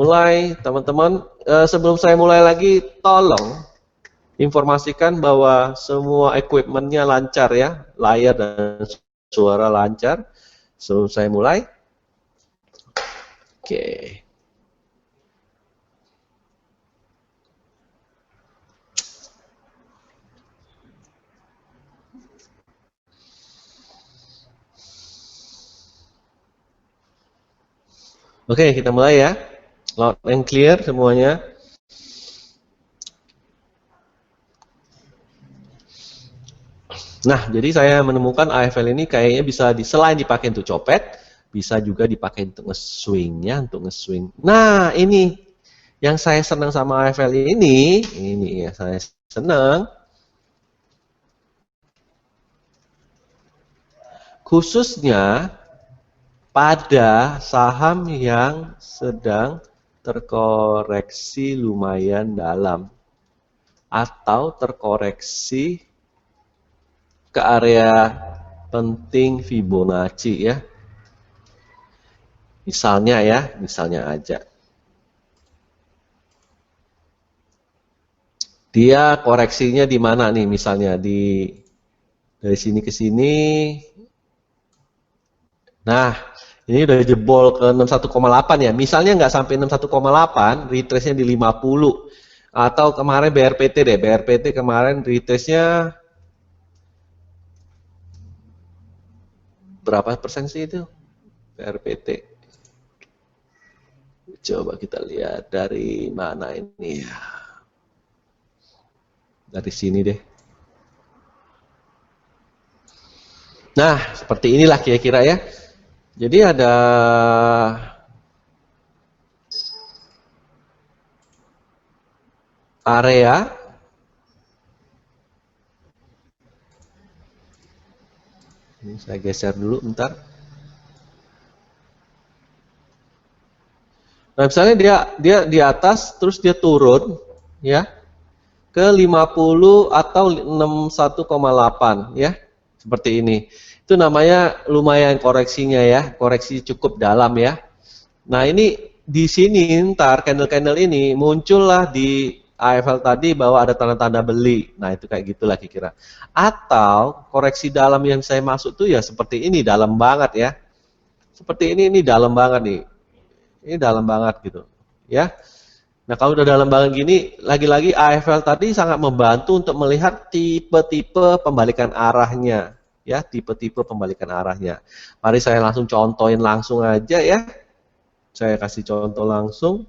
mulai, teman-teman. Sebelum saya mulai lagi, tolong informasikan bahwa semua equipment-nya lancar ya, layar dan suara lancar. Sebelum saya mulai. Oke. Oke, kita mulai ya. Loud and clear semuanya. Nah, jadi saya menemukan AFL ini kayaknya bisa selain dipakai untuk copet, bisa juga dipakai untuk nge-swing-nya, untuk nge-swing. Nah, ini yang saya senang sama AFL ini ya saya senang. Khususnya pada saham yang sedang terkoreksi lumayan dalam atau terkoreksi ke area penting Fibonacci ya. Misalnya aja. Dia koreksinya di mana nih? Misalnya dari sini ke sini. Nah, ini udah jebol ke 61,8 ya. Misalnya nggak sampai 61,8, retrace-nya di 50. Atau kemarin BRPT deh. BRPT kemarin retrace-nya berapa persen sih itu? BRPT. Coba kita lihat dari mana ini ya. Dari sini deh. Nah, seperti inilah kira-kira ya. Jadi ada area ini saya geser dulu bentar. Nah, misalnya dia di atas terus dia turun ya ke 50 atau 61,8 ya. Seperti ini. Itu namanya lumayan koreksinya ya, koreksi cukup dalam ya. Nah, ini di sini ntar candle-candle ini muncullah di AFL tadi bahwa ada tanda-tanda beli. Nah, itu kayak gitulah kira-kira. Atau koreksi dalam yang saya maksud tuh ya seperti ini, dalam banget ya. Seperti ini dalam banget nih. Ini dalam banget gitu. Ya. Nah, kalau udah dalam banget gini, lagi-lagi AFL tadi sangat membantu untuk melihat tipe-tipe pembalikan arahnya. Ya, tipe-tipe pembalikan arahnya. Mari saya langsung contohin langsung aja ya. Saya kasih contoh langsung.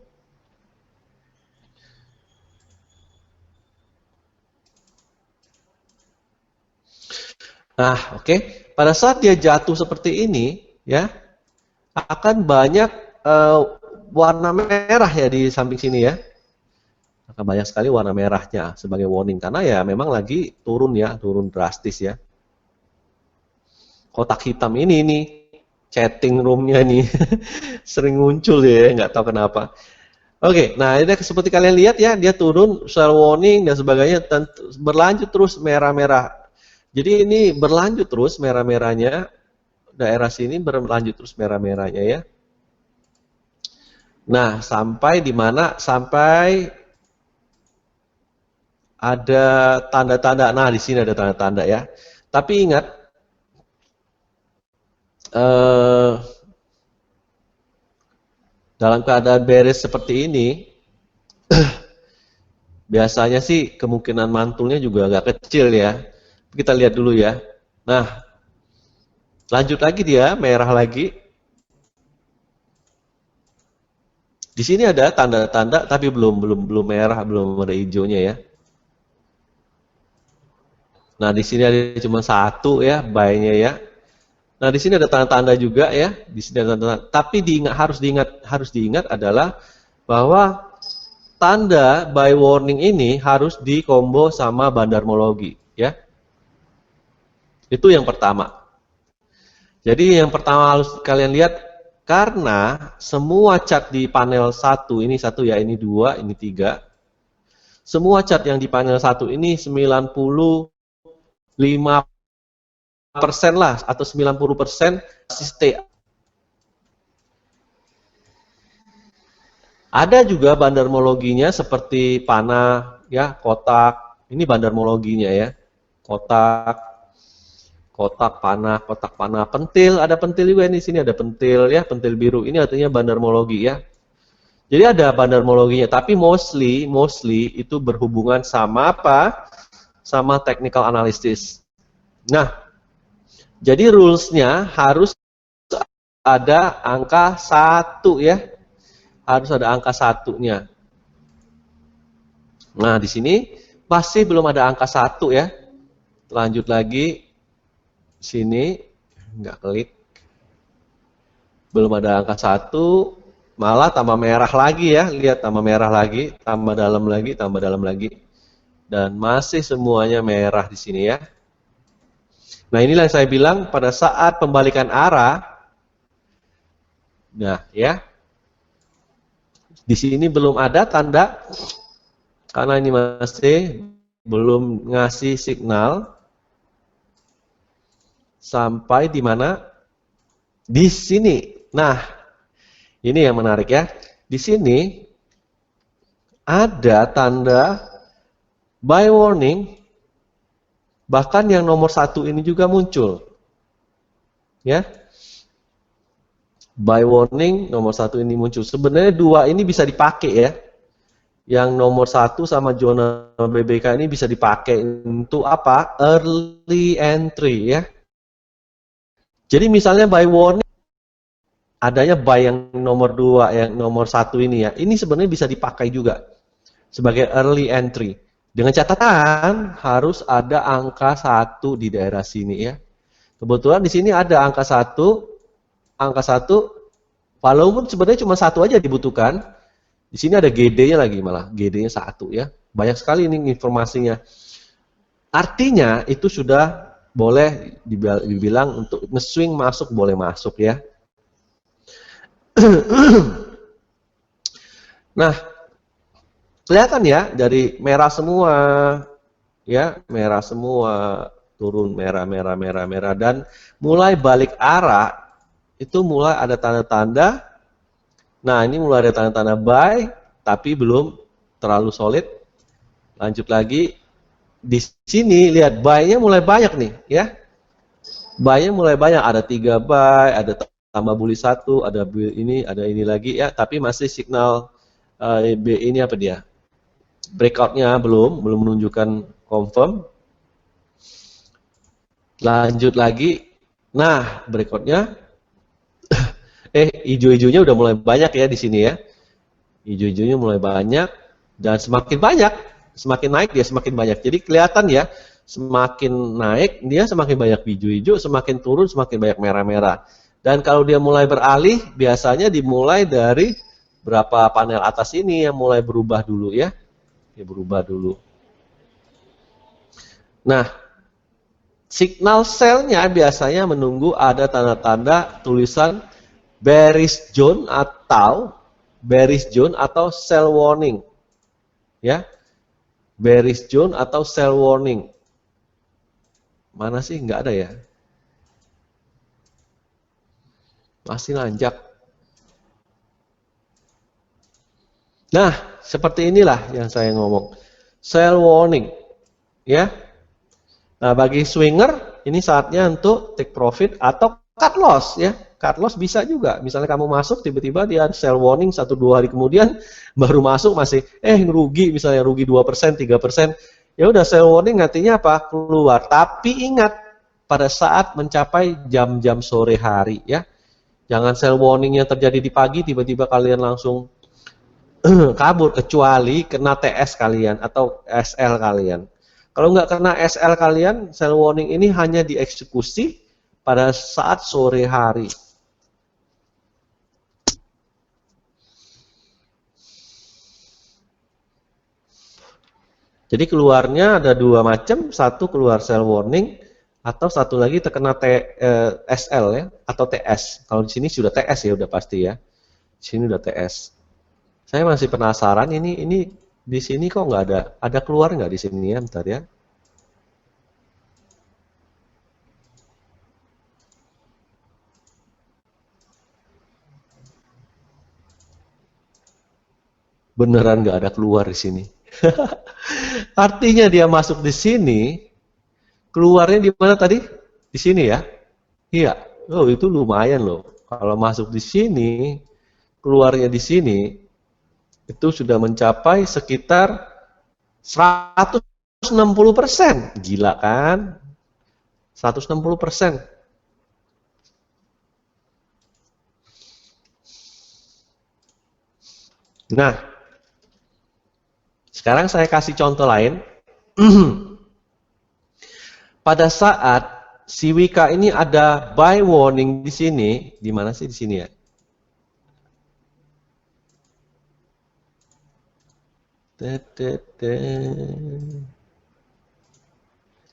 Nah, oke. Pada saat dia jatuh seperti ini, ya, akan banyak warna merah ya di samping sini ya. Akan banyak sekali warna merahnya sebagai warning karena ya memang lagi turun ya, turun drastis ya. Kotak hitam ini nih, chatting roomnya nih sering muncul ya, nggak tahu kenapa. Oke, nah ini seperti kalian lihat ya, dia turun, share warning dan sebagainya, berlanjut terus merah-merah. Jadi ini berlanjut terus merah-merahnya, daerah sini berlanjut terus merah-merahnya ya. Nah, sampai di mana? Sampai ada tanda-tanda. Nah, di sini ada tanda-tanda ya. Tapi ingat, dalam keadaan beres seperti ini, biasanya sih kemungkinan mantulnya juga agak kecil ya. Kita lihat dulu ya. Nah, lanjut lagi dia, merah lagi. Di sini ada tanda-tanda tapi belum merah, belum ada hijaunya ya. Nah, di sini ada cuma satu ya, buy-nya ya. Nah, di sini ada tanda-tanda juga ya. Di sini ada tanda-tanda. Tapi harus diingat adalah bahwa tanda buy warning ini harus dikombo sama bandarmologi ya. Itu yang pertama. Jadi yang pertama harus kalian lihat karena semua chart di panel 1 ini 1 ya, ini 2, ini 3. Semua chart yang di panel 1 ini 95% lah atau 90% stay. Ada juga bandarmologinya seperti panah, ya, kotak. Ini bandarmologinya ya, kotak, kotak panah, pentil. Ada pentil juga di sini, ada pentil ya, pentil biru. Ini artinya bandarmologi ya. Jadi ada bandarmologinya, tapi mostly itu berhubungan sama apa? Sama technical analysis. Nah, jadi rules-nya harus ada angka 1 ya. Harus ada angka satunya. Nah, di sini pasti belum ada angka 1 ya. Lanjut lagi sini, nggak klik. Belum ada angka 1, malah tambah merah lagi ya. Lihat, tambah merah lagi, tambah dalam lagi, tambah dalam lagi. Dan masih semuanya merah di sini ya. Nah, inilah yang saya bilang pada saat pembalikan arah. Nah, ya. Di sini belum ada tanda karena ini masih belum ngasih signal sampai di mana? Di sini. Nah, ini yang menarik ya. Di sini ada tanda buy warning, bahkan yang nomor 1 ini juga muncul. Ya, buy warning nomor 1 ini muncul. Sebenarnya 2 ini bisa dipakai ya. Yang nomor 1 sama zona BBK ini bisa dipakai untuk apa? Early entry ya. Jadi misalnya buy warning, adanya buy yang nomor 2, yang nomor 1 ini ya. Ini sebenarnya bisa dipakai juga sebagai early entry. Dengan catatan harus ada angka 1 di daerah sini ya. Kebetulan di sini ada angka 1, angka 1, walaupun sebenarnya cuma 1 aja dibutuhkan. Di sini ada GD-nya lagi, malah GD-nya 1 ya. Banyak sekali ini informasinya. Artinya itu sudah boleh dibilang untuk nge-swing masuk, boleh masuk ya. Nah, kelihatan ya dari merah semua, ya, merah semua, turun merah, merah, merah, merah, dan mulai balik arah itu mulai ada tanda-tanda. Nah, ini mulai ada tanda-tanda buy, tapi belum terlalu solid. Lanjut lagi, di sini lihat buy-nya mulai banyak nih, ya. Buy-nya mulai banyak, ada 3 buy, ada tambah bullish 1, ada ini lagi ya, tapi masih signal B ini apa dia? Breakout-nya belum menunjukkan confirm. Lanjut lagi. Nah, breakout-nya hijau-hijaunya udah mulai banyak ya di sini ya. Hijau-hijaunya mulai banyak dan semakin banyak, semakin naik dia semakin banyak. Jadi kelihatan ya, semakin naik dia semakin banyak hijau-hijau, semakin turun semakin banyak merah-merah. Dan kalau dia mulai beralih, biasanya dimulai dari berapa panel atas ini yang mulai berubah dulu ya. Ya berubah dulu. Nah, signal sell-nya biasanya menunggu ada tanda-tanda tulisan bearish zone atau sell warning. Ya. Bearish zone atau sell warning. Mana sih? Nggak ada ya. Masih nanjak. Nah, seperti inilah yang saya ngomong. Sell warning. Ya. Nah, bagi swinger, ini saatnya untuk take profit atau cut loss. Ya. Cut loss bisa juga. Misalnya kamu masuk, tiba-tiba dia sell warning 1-2 hari kemudian, baru masuk masih, rugi, misalnya rugi 2%, 3%. Ya udah, sell warning artinya apa? Keluar. Tapi ingat, pada saat mencapai jam-jam sore hari ya. Jangan sell warning yang terjadi di pagi tiba-tiba kalian langsung kabur, kecuali kena TS kalian atau SL kalian. Kalau nggak kena SL kalian, sell warning ini hanya dieksekusi pada saat sore hari. Jadi keluarnya ada 2 macam, satu keluar sell warning, atau satu lagi terkena SL ya, atau TS. Kalau di sini sudah TS ya, udah pasti ya. Di sini udah TS. Saya masih penasaran, ini di sini kok nggak ada keluar nggak di sini ya, bentar ya. beneran nggak ada keluar di sini. Artinya dia masuk di sini, keluarnya di mana tadi? Di sini ya? Iya. Oh, itu lumayan loh. Kalau masuk di sini, keluarnya di sini, itu sudah mencapai sekitar 160%. Gila kan? 160%. Nah, sekarang saya kasih contoh lain. Pada saat si Wika ini ada buy warning di sini, di mana sih di sini ya?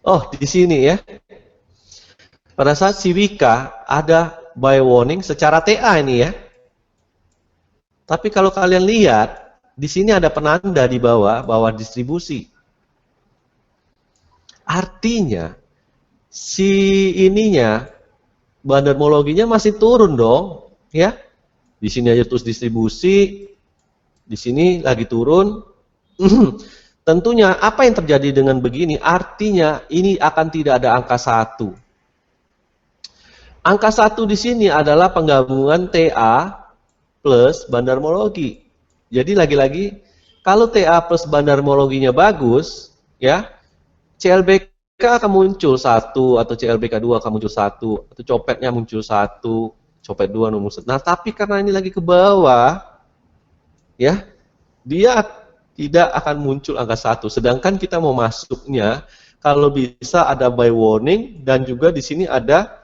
Oh, di sini ya. Pada saat si Wika ada buy warning secara TA ini ya. Tapi kalau kalian lihat, di sini ada penanda di bawah distribusi. Artinya, si ininya, bandarmologinya masih turun dong, ya. Di sini aja terus distribusi, di sini lagi turun. Tentunya apa yang terjadi dengan begini? Artinya ini akan tidak ada angka 1. Angka 1 di sini adalah penggabungan TA plus bandarmologi. Jadi lagi-lagi kalau TA plus bandarmologinya bagus, ya, CLBK akan muncul 1 atau CLBK 2 akan muncul 1 atau copetnya muncul 1, copet 2 nomor 1. Nah, tapi karena ini lagi ke bawah, ya, dia tidak akan muncul angka 1. Sedangkan kita mau masuknya kalau bisa ada buy warning dan juga di sini ada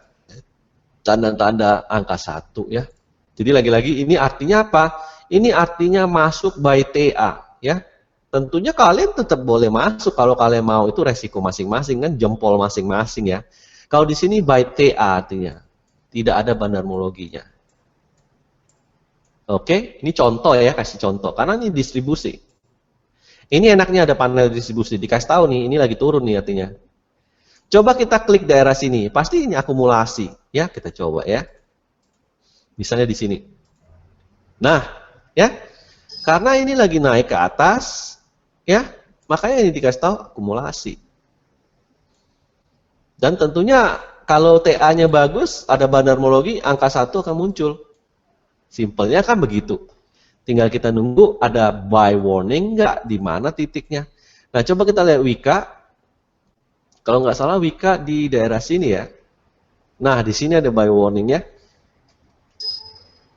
tanda-tanda angka 1 ya. Jadi lagi-lagi ini artinya apa? Ini artinya masuk by TA ya. Tentunya kalian tetap boleh masuk kalau kalian mau, itu resiko masing-masing kan, jempol masing-masing ya. Kalau di sini by TA artinya tidak ada bandarmologinya. Oke, ini contoh ya, kasih contoh karena ini distribusi. Ini enaknya ada panel distribusi, dikasih tahu nih, ini lagi turun nih artinya. Coba kita klik daerah sini, pasti ini akumulasi ya, kita coba ya. Misalnya di sini. Nah, ya. Karena ini lagi naik ke atas, ya. Makanya ini dikasih tahu akumulasi. Dan tentunya kalau TA-nya bagus, ada bandarmologi, angka 1 akan muncul. Simpelnya kan begitu. Tinggal kita nunggu ada buy warning nggak, di mana titiknya. Nah, coba kita lihat Wika. Kalau nggak salah Wika di daerah sini ya. Nah, di sini ada buy warningnya.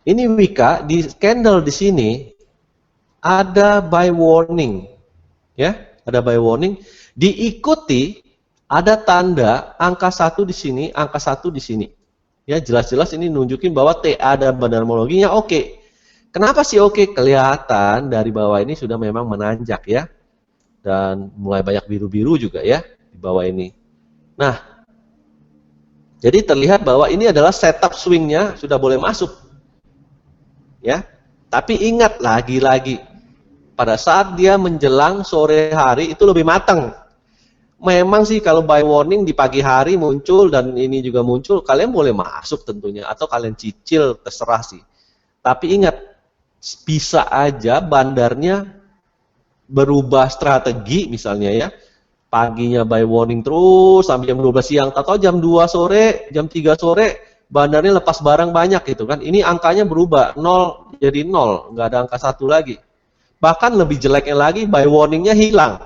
Ini Wika di candle di sini ada buy warning, ya, ada buy warning. Diikuti ada tanda angka 1 di sini, angka 1 di sini. Ya, jelas-jelas ini nunjukin bahwa TA dan bandarmologinya oke. Kenapa sih oke? Kelihatan dari bawah ini sudah memang menanjak ya, dan mulai banyak biru-biru juga ya di bawah ini. Nah, jadi terlihat bahwa ini adalah setup swingnya sudah boleh masuk. Ya, tapi ingat lagi-lagi pada saat dia menjelang sore hari itu lebih matang. Memang sih kalau buy warning di pagi hari muncul dan ini juga muncul, kalian boleh masuk tentunya atau kalian cicil, terserah sih. Tapi ingat, bisa aja bandarnya berubah strategi misalnya ya. Paginya buy warning terus sampai jam 12 siang atau jam 2 sore, jam 3 sore bandarnya lepas barang banyak gitu kan. Ini angkanya berubah, 0 jadi 0, nggak ada angka 1 lagi. Bahkan lebih jeleknya lagi, buy warningnya hilang.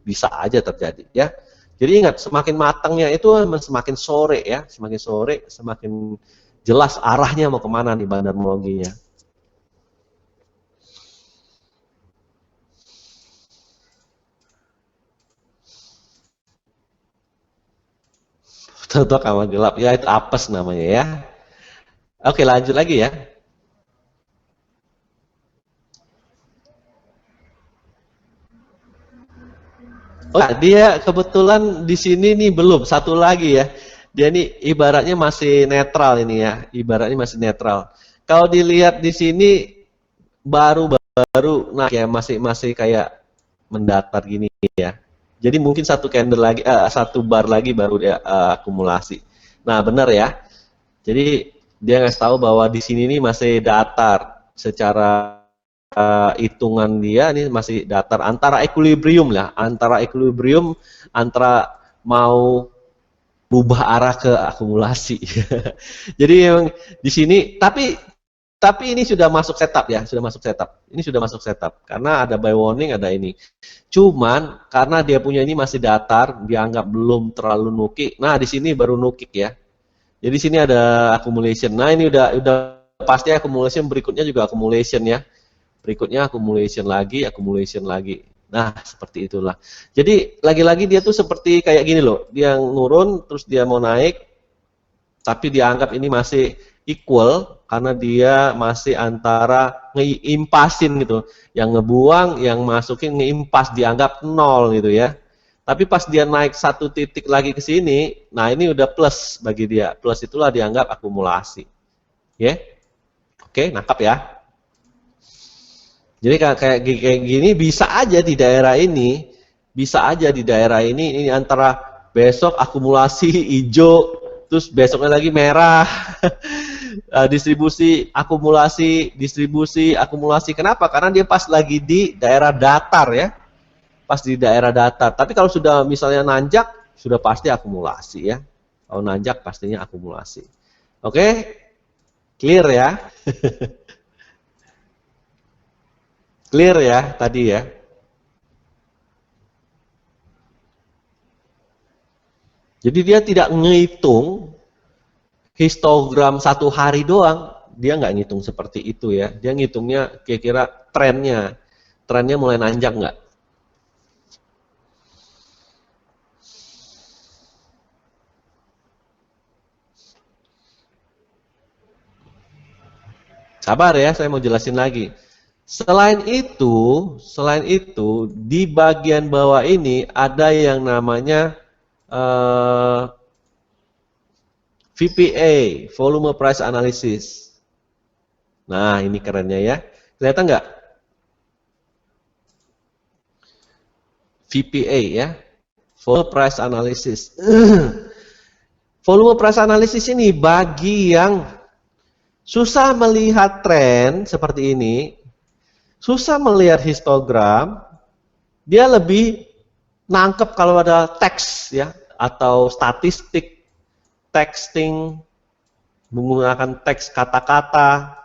Bisa aja terjadi ya. Jadi ingat, semakin matangnya itu semakin sore ya, semakin sore semakin jelas arahnya mau kemana nih bandarmologinya. Contoh kamar gelap ya, itu apes namanya ya. Oke, lanjut lagi ya. Oh, dia kebetulan di sini nih belum, satu lagi ya. Dia nih ibaratnya masih netral ini ya, ibaratnya masih netral. Kalau dilihat di sini baru nah ya, masih kayak mendatar gini ya. Jadi mungkin satu candle lagi, satu bar lagi baru dia akumulasi. Nah, benar ya. Jadi dia ngasih tahu bahwa di sini nih masih datar secara hitungan dia ini masih datar antara equilibrium lah, antara mau berubah arah ke akumulasi. Jadi yang di sini tapi ini sudah masuk setup ya, sudah masuk setup. Ini sudah masuk setup karena ada buy warning, ada ini. Cuman karena dia punya ini masih datar, dianggap belum terlalu nukik. Nah, di sini baru nukik ya. Jadi di sini ada accumulation. Nah, ini udah pasti accumulation, berikutnya juga accumulation ya. Berikutnya accumulation lagi. Nah, seperti itulah. Jadi lagi-lagi dia tuh seperti kayak gini loh. Dia nurun terus dia mau naik tapi dianggap ini masih equal karena dia masih antara ngeimpasin gitu. Yang ngebuang, yang masukin ngeimpas dianggap 0 gitu ya. Tapi pas dia naik satu titik lagi ke sini, nah ini udah plus bagi dia. Plus itulah dianggap akumulasi. Ya. Oke, nangkap ya. Jadi kayak gini bisa aja di daerah ini, ini antara besok akumulasi hijau, terus besoknya lagi merah, distribusi, akumulasi. Kenapa? Karena dia pas lagi di daerah datar ya, pas di daerah datar. Tapi kalau sudah misalnya nanjak, sudah pasti akumulasi ya. Kalau nanjak pastinya akumulasi. Oke, clear ya? Clear ya tadi ya? Jadi dia tidak ngitung histogram satu hari doang, dia nggak ngitung seperti itu ya. Dia ngitungnya kira-kira trennya mulai nanjak nggak? Sabar ya, saya mau jelasin lagi. Selain itu di bagian bawah ini ada yang namanya VPA, Volume Price Analysis. Nah, ini kerennya ya. Kelihatan nggak? VPA ya, Volume Price Analysis. Volume Price Analysis ini bagi yang susah melihat tren seperti ini, susah melihat histogram, dia lebih nangkep kalau ada teks ya, atau statistik, texting, menggunakan teks kata-kata.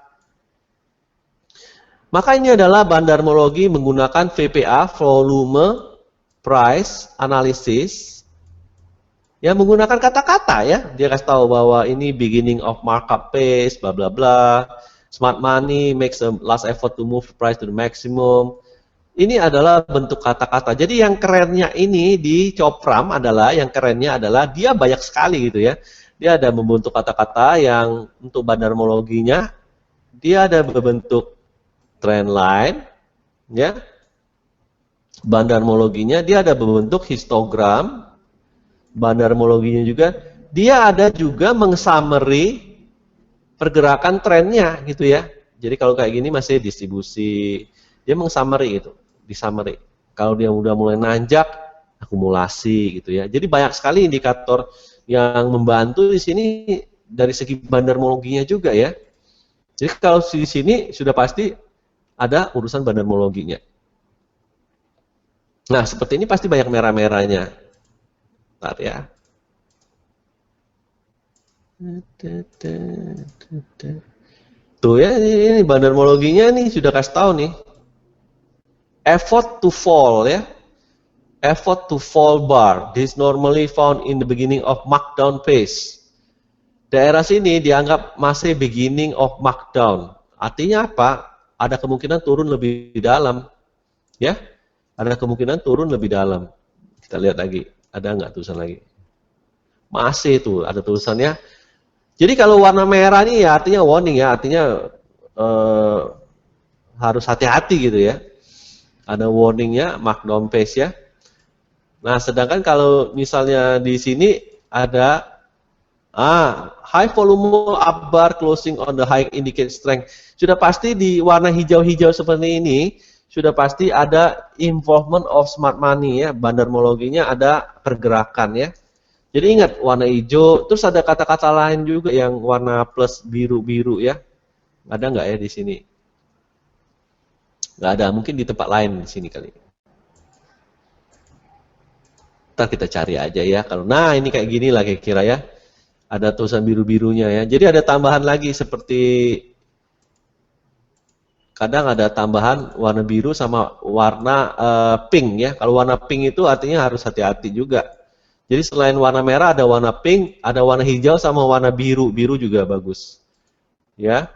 Maka ini adalah bandarmologi menggunakan VPA, Volume Price Analysis, ya menggunakan kata-kata ya. Dia kasih tahu bahwa ini beginning of markup pace, bla bla bla. Smart money makes a last effort to move the price to the maximum. Ini adalah bentuk kata-kata. Jadi yang kerennya ini di Chopram adalah, dia banyak sekali gitu ya. Dia ada membentuk kata-kata yang untuk bandarmologinya, dia ada berbentuk trend line, ya. Bandarmologinya dia ada berbentuk histogram. Bandarmologinya juga, dia ada juga meng-summary pergerakan trennya gitu ya. Jadi kalau kayak gini masih distribusi, dia meng-summary gitu, di-summary. Kalau dia udah mulai nanjak, akumulasi gitu ya. Jadi banyak sekali indikator yang membantu di sini dari segi bandarmologinya juga ya. Jadi kalau di sini sudah pasti ada urusan bandarmologinya. Nah, seperti ini pasti banyak merah-merahnya. Bentar ya. Tuh ya, ini bandarmologinya nih sudah kasih tahu nih. Effort to fall ya. Effort to fall bar. This normally found in the beginning of markdown phase. Daerah sini dianggap masih beginning of markdown. Artinya apa? Ada kemungkinan turun lebih dalam. Ya. Ada kemungkinan turun lebih dalam. Kita lihat lagi. Ada nggak tulisan lagi? Masih tuh, ada tulisannya. Jadi kalau warna merah ini ya artinya warning ya, artinya harus hati-hati gitu ya. Ada warningnya, markdown phase ya. Nah, sedangkan kalau misalnya di sini ada high volume up bar closing on the high indicate strength. Sudah pasti di warna hijau-hijau seperti ini, sudah pasti ada involvement of smart money ya, bandarmologinya ada pergerakan ya. Jadi ingat warna hijau, terus ada kata-kata lain juga yang warna plus biru-biru ya. Ada nggak ya di sini? Nggak ada, mungkin di tempat lain di sini kali. Ntar kita cari aja ya. Kalau nah ini kayak gini lah kira-kira ya. Ada tulisan biru-birunya ya. Jadi ada tambahan lagi seperti kadang ada tambahan warna biru sama warna pink ya. Kalau warna pink itu artinya harus hati-hati juga. Jadi selain warna merah ada warna pink, ada warna hijau sama warna biru. Biru juga bagus. Ya.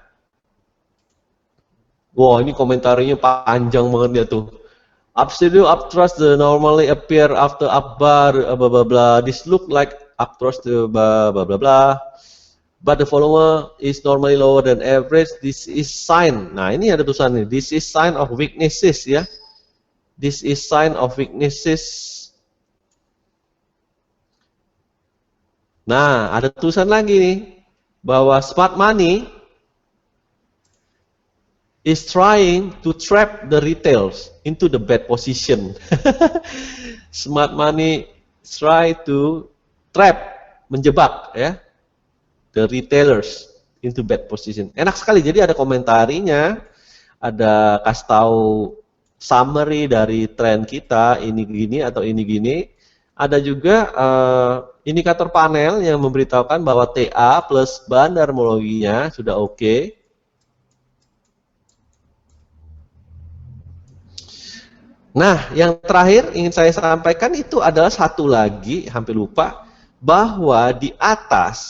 Wah, ini komentarnya panjang banget ya tuh. Absolute upthrust normally appear after upbar blah blah blah. This look like upthrust blah blah blah blah. But the volume is normally lower than average. This is sign. Nah, ini ada tulisan nih. This is sign of weaknesses ya. This is sign of weaknesses. Nah, ada tulisan lagi nih bahwa smart money is trying to trap the retails into the bad position. Smart money try to trap, menjebak ya, the retailers into bad position. Enak sekali, jadi ada komentarinya, ada kasih tahu summary dari tren kita, ini gini atau ini gini. Ada juga indikator panel yang memberitahukan bahwa TA plus bahan dermologinya sudah oke. Nah, yang terakhir ingin saya sampaikan itu adalah satu lagi, hampir lupa, bahwa di atas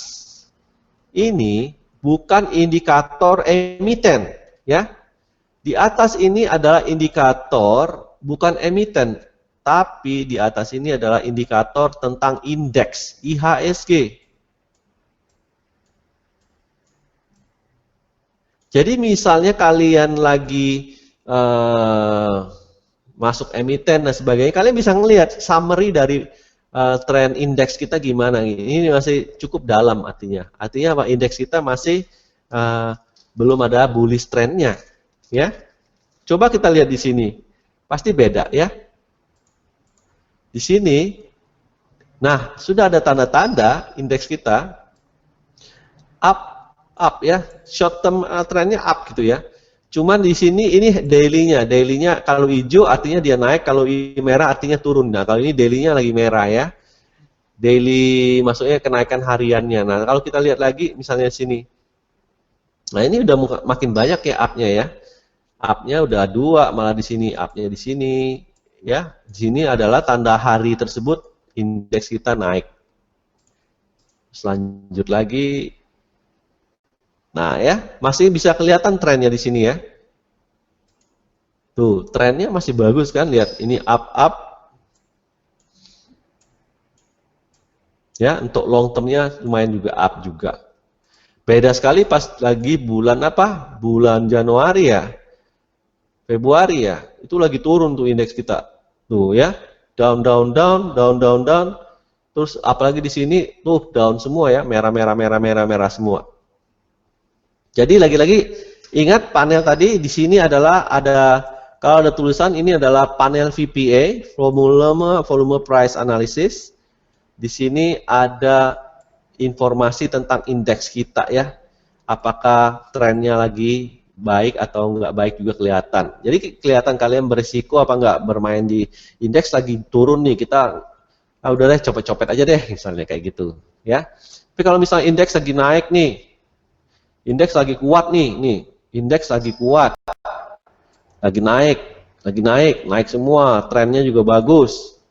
ini bukan indikator emiten, ya. Di atas ini adalah indikator bukan emiten, tapi di atas ini adalah indikator tentang indeks IHSG. Jadi misalnya kalian lagi masuk emiten dan sebagainya, kalian bisa ngelihat summary dari tren indeks kita gimana. Ini masih cukup dalam artinya. Artinya apa? Indeks kita masih belum ada bullish trendnya, ya. Coba kita lihat di sini, pasti beda ya. Di sini, nah sudah ada tanda-tanda indeks kita up ya, short term trendnya up gitu ya. Cuman di sini ini daily-nya kalau hijau artinya dia naik, kalau merah artinya turun. Nah, kalau ini daily-nya lagi merah ya. Daily maksudnya kenaikan hariannya. Nah, kalau kita lihat lagi misalnya sini. Nah, ini udah makin banyak ya up-nya ya. Up-nya udah 2, malah di sini up-nya di sini ya. Di sini adalah tanda hari tersebut indeks kita naik. Selanjut lagi. Nah ya, masih bisa kelihatan trennya di sini ya. Tuh, trennya masih bagus kan, lihat ini up. Ya, untuk long termnya lumayan juga up juga. Beda sekali pas lagi bulan apa? Bulan Januari ya. Februari ya. Itu lagi turun tuh indeks kita. Tuh ya, down. Terus apalagi di sini tuh down semua ya, merah semua. Jadi lagi-lagi ingat panel tadi di sini adalah kalau ada tulisan ini adalah panel VPA, volume price analysis. Di sini ada informasi tentang indeks kita ya. Apakah trennya lagi baik atau enggak baik juga kelihatan. Jadi kelihatan kalian berisiko apa enggak bermain di indeks lagi turun nih, kita udah deh copet-copet aja deh misalnya kayak gitu ya. Tapi kalau misalnya indeks lagi naik nih, indeks lagi kuat nih, indeks lagi kuat, lagi naik semua, trennya juga bagus.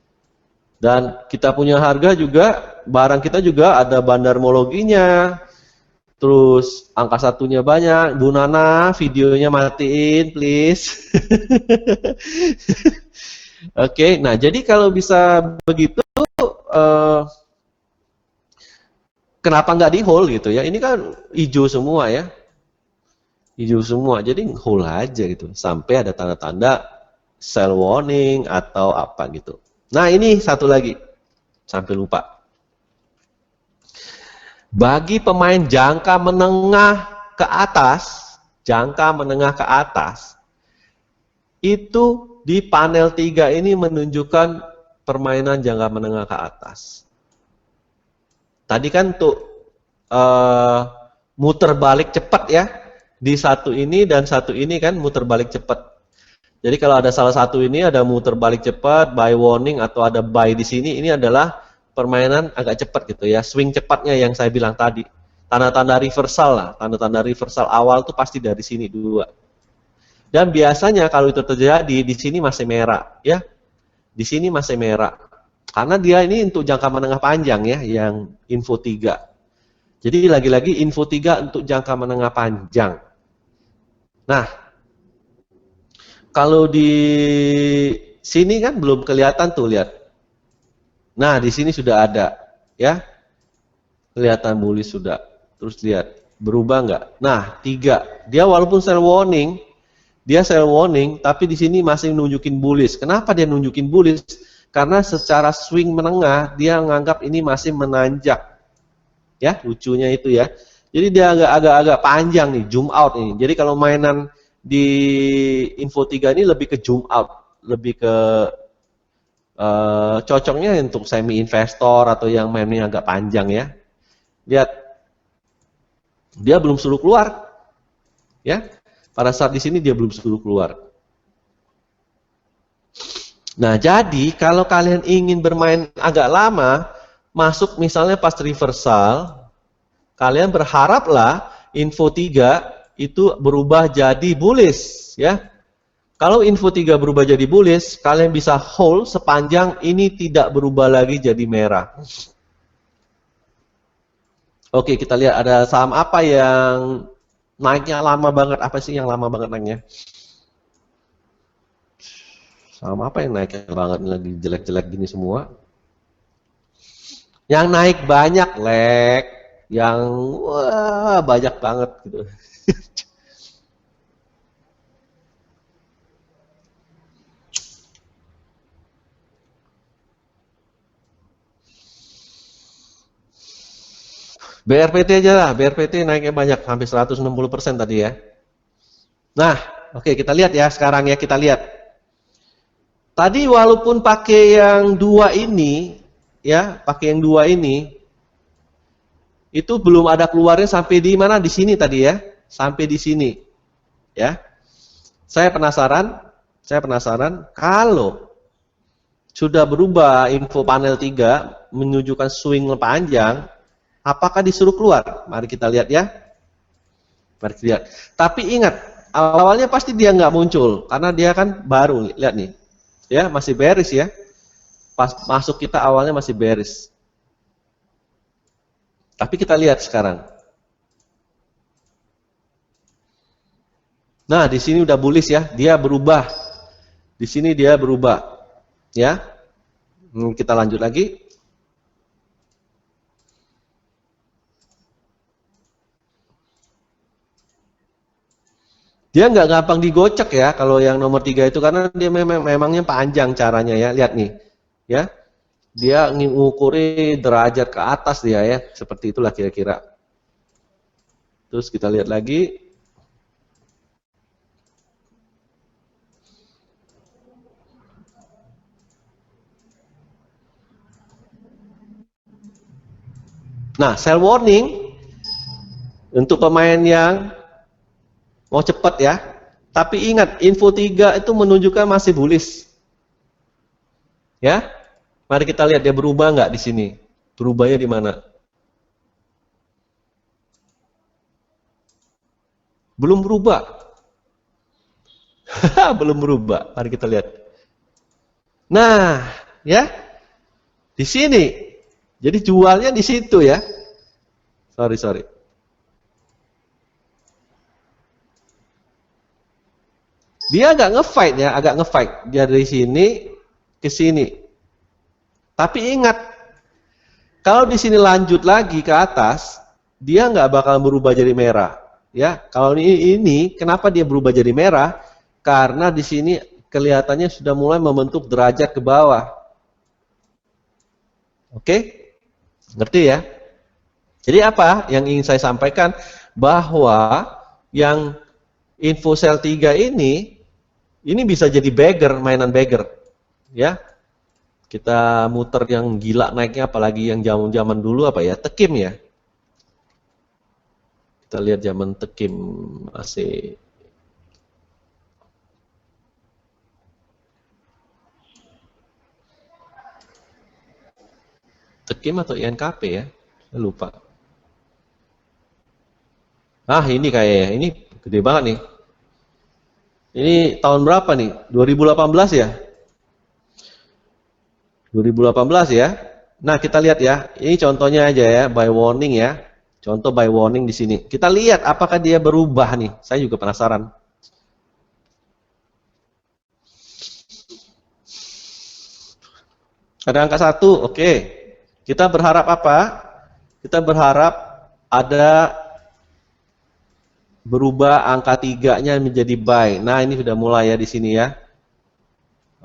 Dan kita punya harga juga, barang kita juga ada bandarmologinya, terus angka satunya banyak. Bu Nana, videonya matiin, please. Oke, nah jadi kalau bisa begitu, kenapa nggak di hold gitu ya? Ini kan hijau semua ya, hijau semua. Jadi hold aja gitu sampai ada tanda-tanda sell warning atau apa gitu. Nah ini satu lagi, sampai lupa. Bagi pemain jangka menengah ke atas, itu di panel 3 ini menunjukkan permainan jangka menengah ke atas. Tadi kan tuh muter balik cepat ya, di satu ini dan satu ini kan muter balik cepat. Jadi kalau ada salah satu ini ada muter balik cepat, buy warning atau ada buy di sini, ini adalah permainan agak cepat gitu ya, swing cepatnya yang saya bilang tadi. Tanda-tanda reversal lah, tanda-tanda reversal awal tuh pasti dari sini dua. Dan biasanya kalau itu terjadi di sini masih merah, ya. Di sini masih merah. Karena dia ini untuk jangka menengah panjang ya, yang info 3. Jadi lagi-lagi info 3 untuk jangka menengah panjang. Nah, kalau di sini kan belum kelihatan tuh, lihat. Nah, di sini sudah ada, ya. Kelihatan bullish sudah. Terus lihat, berubah nggak? Nah, 3. Dia walaupun sell warning, tapi di sini masih nunjukin bullish. Kenapa dia nunjukin bullish? Karena secara swing menengah, dia menganggap ini masih menanjak. Ya, lucunya itu ya. Jadi dia agak-agak panjang nih, zoom out ini. Jadi kalau mainan di info 3 ini lebih ke zoom out, lebih ke cocoknya untuk semi investor atau yang mainnya agak panjang ya. Lihat, dia belum suruh keluar, ya. Pada saat di sini dia belum suruh keluar. Nah, jadi kalau kalian ingin bermain agak lama, masuk misalnya pas reversal, kalian berharaplah info 3 itu berubah jadi bullish, ya. Kalau info 3 berubah jadi bullish, kalian bisa hold sepanjang ini tidak berubah lagi jadi merah. Oke, kita lihat ada saham apa yang naiknya lama banget. Apa sih yang lama banget naiknya? Saham apa yang naiknya banget lagi jelek-jelek gini semua? Yang naik banyak, lek. Yang wah, banyak banget gitu. BRPT aja lah, BRPT naiknya banyak, hampir 160% tadi ya. Nah, oke kita lihat ya sekarang ya, kita lihat. Tadi walaupun pakai yang 2 ini, ya, pakai yang 2 ini, itu belum ada keluarnya sampai di mana? Di sini tadi ya, sampai di sini. Ya. Saya penasaran kalau sudah berubah info panel 3 menunjukkan swing panjang, apakah disuruh keluar? Mari kita lihat ya. Mari kita lihat. Tapi ingat, awalnya pasti dia nggak muncul karena dia kan baru. Lihat nih, ya masih bearish ya. Pas masuk kita awalnya masih bearish. Tapi kita lihat sekarang. Nah, di sini udah bullish ya, dia berubah. Di sini dia berubah. Ya. Kita lanjut lagi. Dia nggak gampang digocek ya kalau yang nomor 3 itu karena dia memangnya panjang caranya ya. Lihat nih. Ya. Dia ngukuri derajat ke atas dia ya. Seperti itulah kira-kira. Terus kita lihat lagi. Nah, sell warning untuk pemain yang mau cepat ya. Tapi ingat, info 3 itu menunjukkan masih bullish. Ya. Mari kita lihat dia berubah nggak di sini. Berubahnya di mana? Belum berubah. Belum berubah. Mari kita lihat. Nah, ya. Di sini. Jadi jualnya di situ ya. Sorry. Dia agak ngefight ya, agak ngefight. Dia dari sini ke sini. Tapi ingat, kalau di sini lanjut lagi ke atas, dia nggak bakal berubah jadi merah. Ya, kalau ini kenapa dia berubah jadi merah? Karena di sini kelihatannya sudah mulai membentuk derajat ke bawah. Oke? Ngerti ya? Jadi apa yang ingin saya sampaikan? Bahwa yang info sell 3 ini bisa jadi beggar, mainan beggar. Ya. Kita muter yang gila naiknya, apalagi yang zaman dulu apa ya? Tekim ya. Kita lihat zaman Tekim masih. Kim atau INKP ya? Saya lupa. Ah, ini kayaknya, ini gede banget nih. Ini tahun berapa nih? 2018 ya? 2018 ya. Nah, kita lihat ya. Ini contohnya aja ya, buy warning ya. Contoh buy warning di sini. Kita lihat apakah dia berubah nih. Saya juga penasaran. Ada angka 1, oke. Kita berharap apa? Kita berharap ada berubah angka 3-nya menjadi buy. Nah, ini sudah mulai ya di sini ya.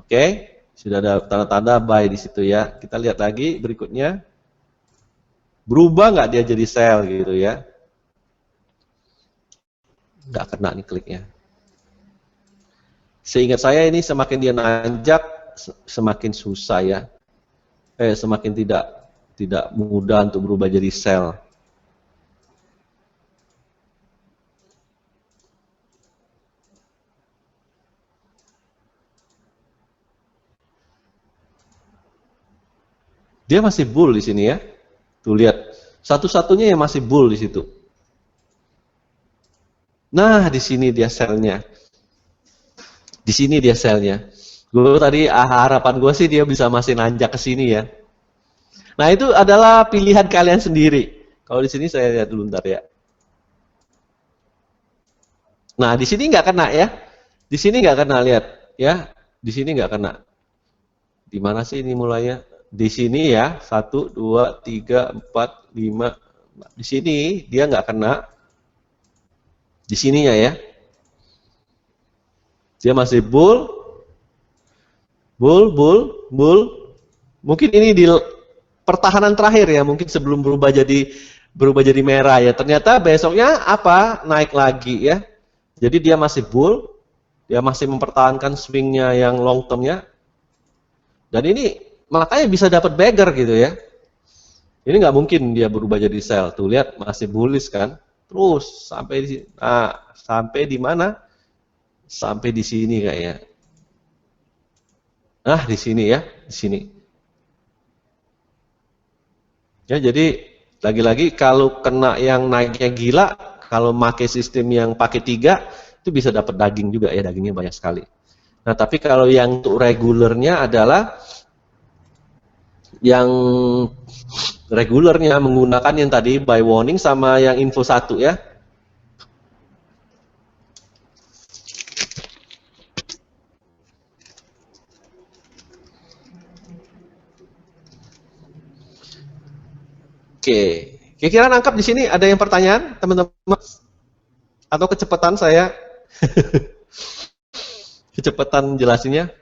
Oke, sudah ada tanda-tanda buy di situ ya. Kita lihat lagi berikutnya. Berubah nggak dia jadi sell gitu ya? Nggak kena nih kliknya. Seingat saya ini semakin dia nanjak, semakin susah ya. Semakin tidak mudah untuk berubah jadi sell. Dia masih bull di sini ya. Tuh lihat, satu-satunya yang masih bull di situ. Nah, di sini dia sell-nya. Di sini dia sell-nya. Gue tadi harapan gue sih dia bisa masih nanjak ke sini ya. Nah, itu adalah pilihan kalian sendiri. Kalau di sini saya lihat dulu ntar ya. Nah, di sini nggak kena ya. Di sini nggak kena, lihat ya. Di sini nggak kena. Di mana sih ini mulainya? Di sini ya, 1, 2, 3, 4, 5. Di sini dia nggak kena. Di sininya ya. Dia masih bull. Bull. Mungkin ini di pertahanan terakhir ya, mungkin sebelum berubah jadi merah ya. Ternyata besoknya apa? Naik lagi ya. Jadi dia masih bull. Dia masih mempertahankan swingnya yang long termnya. Dan ini makanya bisa dapat beggar gitu ya. Ini nggak mungkin dia berubah jadi sell. Tuh lihat masih bullish kan. Terus sampai di sampai di mana? Sampai di sini kayaknya. Nah, di sini ya, di sini. Ya, jadi lagi-lagi kalau kena yang naiknya gila, kalau pakai sistem yang pakai 3 itu bisa dapat daging juga ya, dagingnya banyak sekali. Nah, tapi kalau yang untuk regulernya adalah yang regulernya menggunakan yang tadi buy warning sama yang info 1 ya. Oke, kira-kira nangkap di sini ada yang pertanyaan, teman-teman? Atau kecepatan saya? Kecepatan jelasinnya?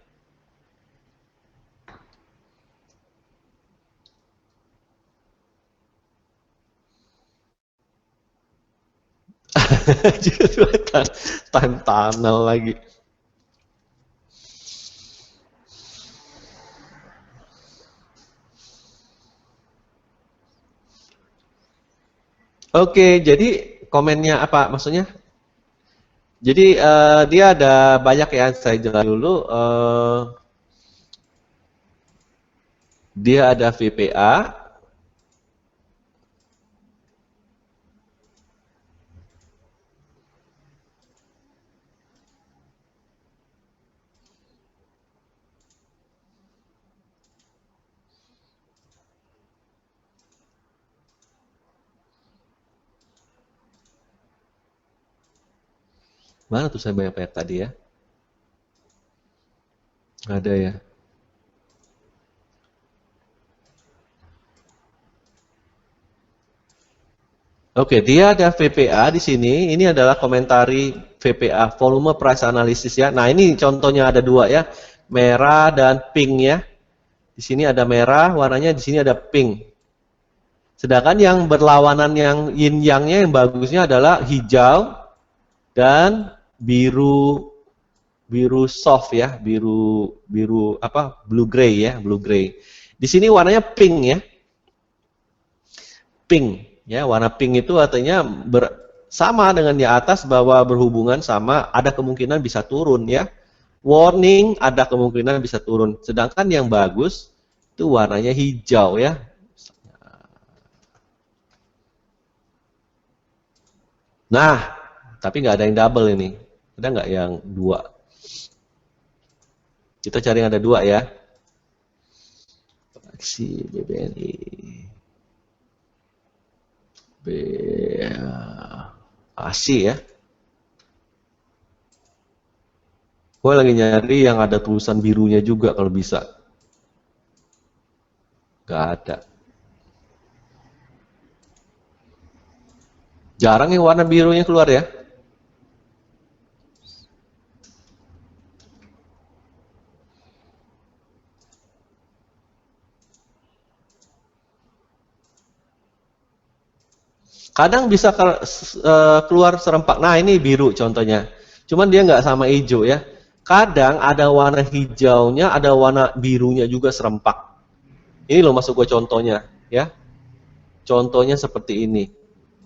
Time tunnel lagi. Oke, jadi komennya apa maksudnya? Jadi dia ada banyak ya, saya jelaskan dulu. Dia ada VPA. Mana tuh saya banyak-banyak tadi ya? Ada ya. Oke, dia ada VPA di sini. Ini adalah komentari VPA, volume price analysis ya. Nah, ini contohnya ada 2 ya, merah dan pink ya. Di sini ada merah, warnanya di sini ada pink. Sedangkan yang berlawanan yang yin yang-nya yang bagusnya adalah hijau dan biru soft ya, biru apa? Blue gray ya, blue gray. Di sini warnanya pink ya. Pink. Ya, warna pink itu artinya sama dengan di atas bahwa berhubungan sama ada kemungkinan bisa turun ya. Warning ada kemungkinan bisa turun. Sedangkan yang bagus itu warnanya hijau ya. Nah, tapi nggak ada yang double ini. Ada nggak yang dua? Kita cari yang ada dua ya. Aksi BBNI. B ASI ya. Gue lagi nyari yang ada tulisan birunya juga kalau bisa. Gak ada. Jarang yang warna birunya keluar ya. Kadang bisa keluar serempak. Nah ini biru contohnya. Cuman dia nggak sama hijau ya. Kadang ada warna hijaunya, ada warna birunya juga serempak. Ini loh masuk gue contohnya ya. Contohnya seperti ini.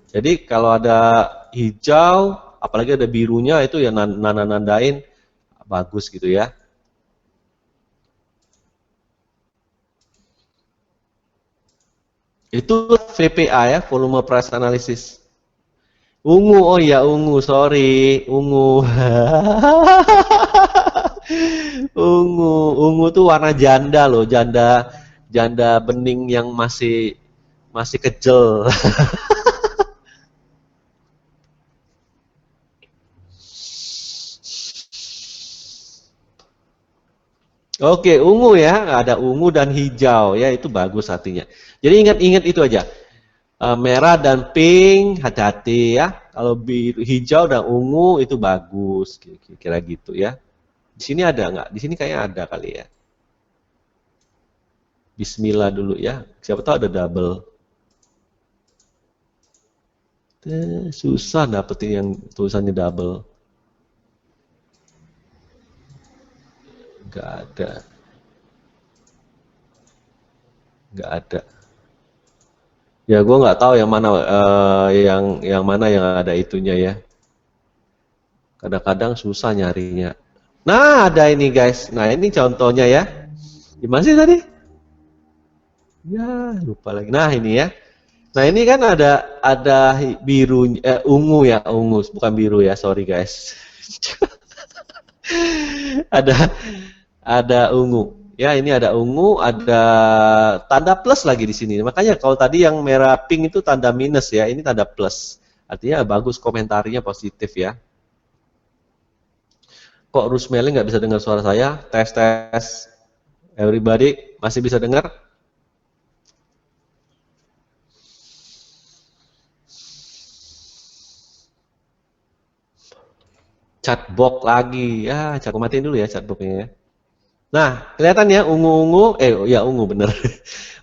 Jadi kalau ada hijau, apalagi ada birunya itu ya nandain bagus gitu ya. Itu VPA ya, volume price analysis. Ungu, oh ya ungu, sorry, ungu. Ungu tuh warna janda loh, janda bening yang masih kecil. Oke, ungu ya, ada ungu dan hijau ya, itu bagus artinya. Jadi ingat-ingat itu aja. Merah dan pink, hati-hati ya. Kalau biru, hijau dan ungu itu bagus, kira-kira gitu ya. Di sini ada nggak? Di sini kayaknya ada kali ya. Bismillah dulu ya. Siapa tahu ada double. Susah dapetin yang tulisannya double. Nggak ada. Nggak ada. Ya gue nggak tahu yang mana yang mana yang ada itunya ya. Kadang-kadang susah nyarinya. Nah ada ini guys. Nah ini contohnya ya. Gimana sih tadi? Ya lupa lagi. Nah ini ya. Nah ini kan ada biru, ungu ya, ungu bukan biru ya, sorry guys. ada ada ungu. Ya ini ada ungu, ada tanda plus lagi di sini. Makanya kalau tadi yang merah pink itu tanda minus ya, ini tanda plus. Artinya bagus, komentarnya positif ya. Kok Rusmeli nggak bisa dengar suara saya? Tes tes. Everybody masih bisa dengar? Chatbox lagi. Ya, aku matiin dulu ya chatboxnya ya. Nah, kelihatan ya ungu-ungu, ya ungu bener.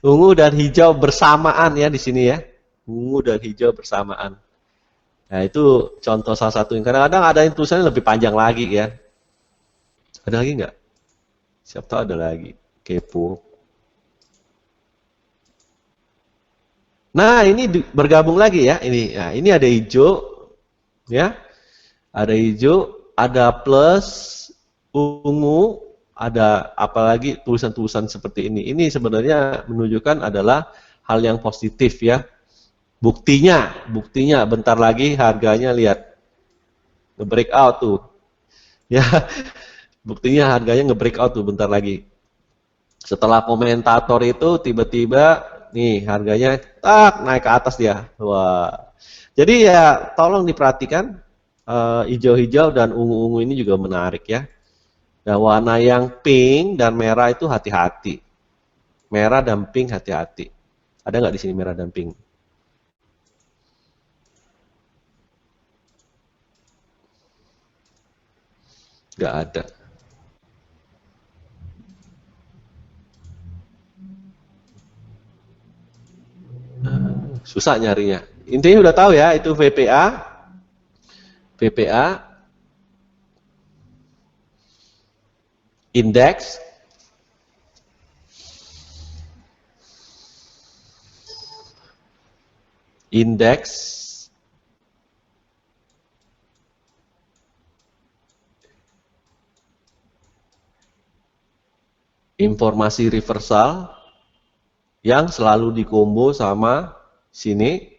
Ungu dan hijau bersamaan ya di sini ya. Ungu dan hijau bersamaan. Nah, itu contoh salah satu. Kadang-kadang ada yang tulisannya lebih panjang lagi ya. Ada lagi nggak? Siapa tahu ada lagi. Kepo. Nah, ini bergabung lagi ya. Ini ada hijau, ya. Ada hijau, ada plus, ungu, ada apalagi tulisan-tulisan seperti ini. Ini sebenarnya menunjukkan adalah hal yang positif ya. Buktinya bentar lagi harganya lihat nge-breakout tuh. Ya, buktinya harganya nge-breakout tuh bentar lagi. Setelah komentator itu tiba-tiba nih harganya naik ke atas dia. Wah. Jadi ya tolong diperhatikan hijau-hijau dan ungu-ungu ini juga menarik ya. Dan warna yang pink dan merah itu hati-hati. Merah dan pink hati-hati. Ada nggak di sini merah dan pink? Nggak ada. Susah nyarinya. Intinya udah tahu ya, itu VPA, indeks, informasi reversal yang selalu dikombo sama sini,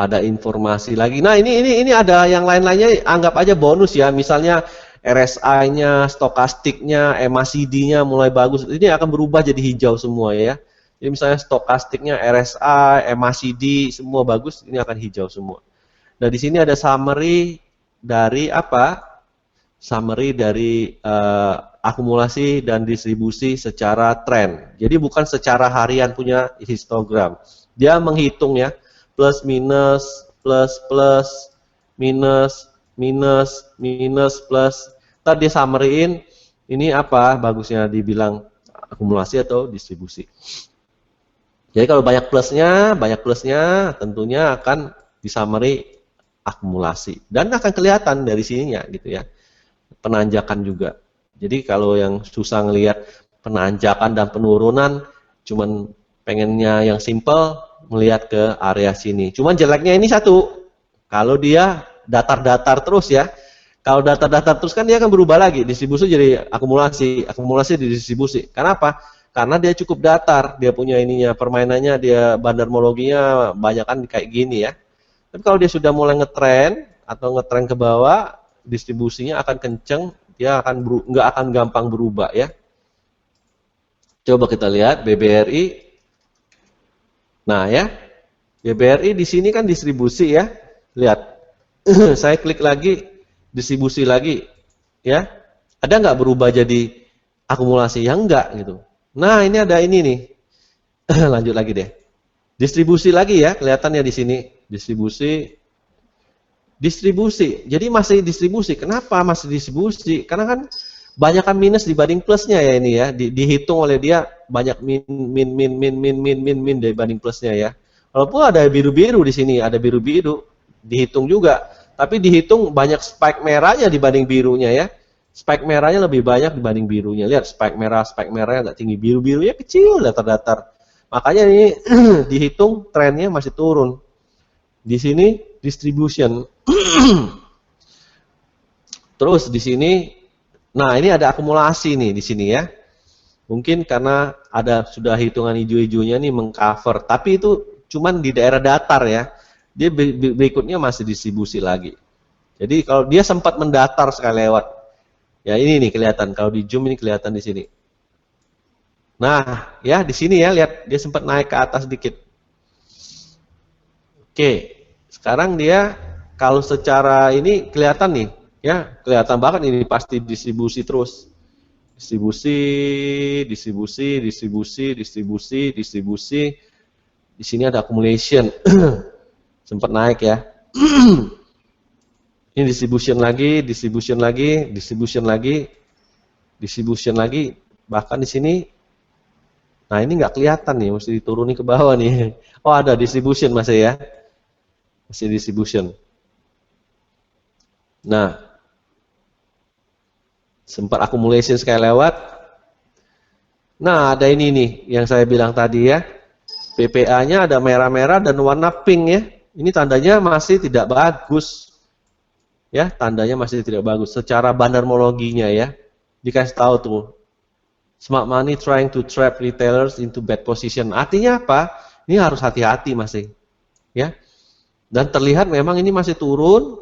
ada informasi lagi. Nah, ini ada yang lain-lainnya, anggap aja bonus ya. Misalnya RSI-nya, stokastiknya, MACD-nya mulai bagus. Ini akan berubah jadi hijau semua ya. Jadi misalnya stokastiknya, RSI, MACD semua bagus, ini akan hijau semua. Nah, di sini ada summary dari apa? Summary dari akumulasi dan distribusi secara tren. Jadi bukan secara harian punya histogram. Dia menghitung ya, plus minus, plus plus, minus, minus, minus, plus. Ntar dia summary-in, ini apa bagusnya dibilang akumulasi atau distribusi. Jadi kalau banyak plusnya tentunya akan disummary akumulasi. Dan akan kelihatan dari sininya gitu ya. Penanjakan juga. Jadi kalau yang susah ngelihat penanjakan dan penurunan, cuman pengennya yang simple, melihat ke area sini. Cuman jeleknya ini satu, kalau dia datar-datar terus ya, kalau datar-datar terus kan dia akan berubah lagi, distribusi jadi akumulasi, akumulasi jadi distribusi. Kenapa? Karena dia cukup datar, dia punya ininya, permainannya, dia bandarmologinya banyak kan kayak gini ya. Tapi kalau dia sudah mulai ngetren atau ngetren ke bawah, distribusinya akan kenceng, dia akan nggak akan gampang berubah ya. Coba kita lihat BBRI. Nah ya, BBRI di sini kan distribusi ya. Lihat, saya klik lagi, distribusi lagi, ya. Ada nggak berubah jadi akumulasi? Ya enggak gitu. Nah ini ada ini nih. Lanjut lagi deh. Distribusi lagi ya, kelihatannya di sini. Distribusi. Jadi masih distribusi. Kenapa masih distribusi? Karena kan banyakkan minus dibanding plusnya ya ini ya. Dihitung oleh dia banyak min dibanding plusnya ya. Walaupun ada biru-biru di sini, ada biru-biru dihitung juga. Tapi dihitung banyak spike merahnya dibanding birunya ya. Spike merahnya lebih banyak dibanding birunya. Lihat spike merahnya nggak tinggi, biru-birunya kecil, datar-datar. Makanya ini dihitung trennya masih turun. Di sini distribution. Terus di sini, nah ini ada akumulasi nih di sini ya. Mungkin karena ada sudah hitungan hijau-hijaunya nih mengcover, tapi itu cuman di daerah datar ya. Dia berikutnya masih distribusi lagi. Jadi kalau dia sempat mendatar sekali lewat, ya ini nih kelihatan. Kalau di zoom ini kelihatan di sini. Nah ya di sini ya lihat dia sempat naik ke atas sedikit. Oke, sekarang dia kalau secara ini kelihatan nih, ya kelihatan banget ini pasti distribusi terus, distribusi. Di sini ada accumulation, sempat naik ya. Ini distribution lagi, bahkan di sini. Nah ini nggak kelihatan nih, mesti dituruni ke bawah nih. Oh ada distribution masih ya. Masih distribution. Nah, sempat accumulation sekali lewat. Nah, ada ini nih yang saya bilang tadi ya. PPA-nya ada merah-merah dan warna pink ya. Ini tandanya masih tidak bagus. Ya, tandanya masih tidak bagus. Secara bandarmologinya ya. Dikasih tahu tuh. Smart money trying to trap retailers into bad position. Artinya apa? Ini harus hati-hati masih. Ya. Dan terlihat memang ini masih turun,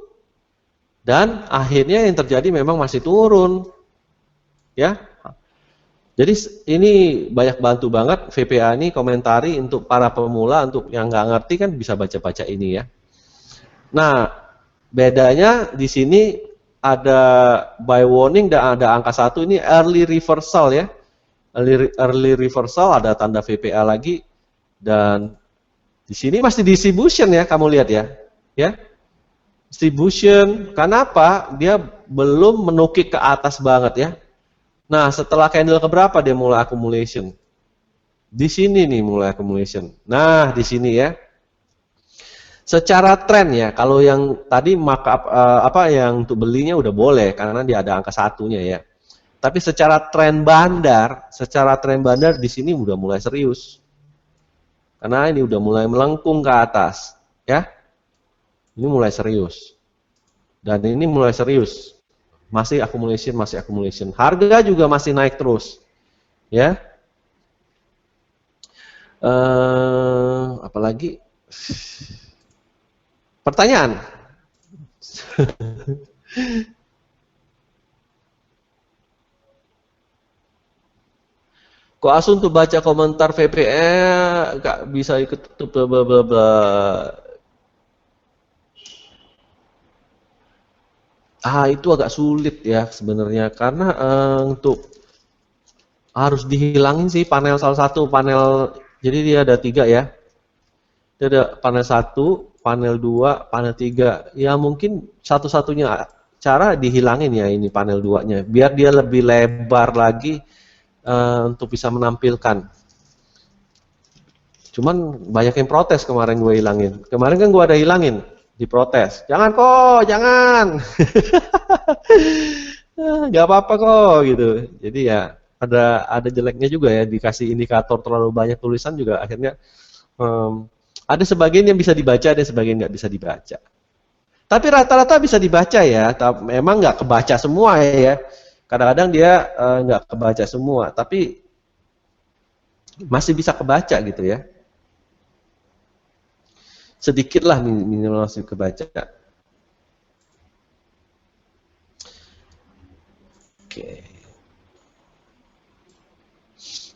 dan akhirnya yang terjadi memang masih turun, ya. Jadi ini banyak bantu banget VPA ini komentari untuk para pemula, untuk yang nggak ngerti kan bisa baca-baca ini ya. Nah, bedanya di sini ada buy warning dan ada angka 1 ini early reversal ya. Early reversal ada tanda VPA lagi, dan di sini masih distribution ya, kamu lihat ya. Ya. Distribution, kenapa? Dia belum menukik ke atas banget ya. Nah, setelah candle keberapa dia mulai accumulation? Di sini nih mulai accumulation. Nah, di sini ya. Secara tren ya, kalau yang tadi markup apa yang untuk belinya udah boleh karena dia ada angka 1-nya ya. Tapi secara tren bandar di sini udah mulai serius. Karena ini udah mulai melengkung ke atas, ya. Ini mulai serius. Dan ini mulai serius. Masih accumulation. Harga juga masih naik terus. Ya. Apalagi Pertanyaan? Kok Asun tuh baca komentar VPN nggak bisa ikut tutup bla bla bla. Itu agak sulit ya sebenarnya karena untuk harus dihilangin sih panel salah satu panel. Jadi dia ada 3 ya. Dia ada panel 1, panel 2, panel 3. Ya mungkin satu-satunya cara dihilangin ya ini panel 2-nya biar dia lebih lebar lagi untuk bisa menampilkan. Cuman banyak yang protes kemarin gue hilangin. Kemarin kan gue ada hilangin, diprotes. Jangan kok, jangan. Gak apa-apa kok gitu. Jadi ya ada jeleknya juga ya dikasih indikator terlalu banyak tulisan juga akhirnya ada sebagian yang bisa dibaca, ada sebagian nggak bisa dibaca. Tapi rata-rata bisa dibaca ya. Memang nggak kebaca semua ya. Kadang-kadang dia nggak kebaca semua, tapi masih bisa kebaca gitu ya. Sedikit lah minimal masih kebaca. Oke.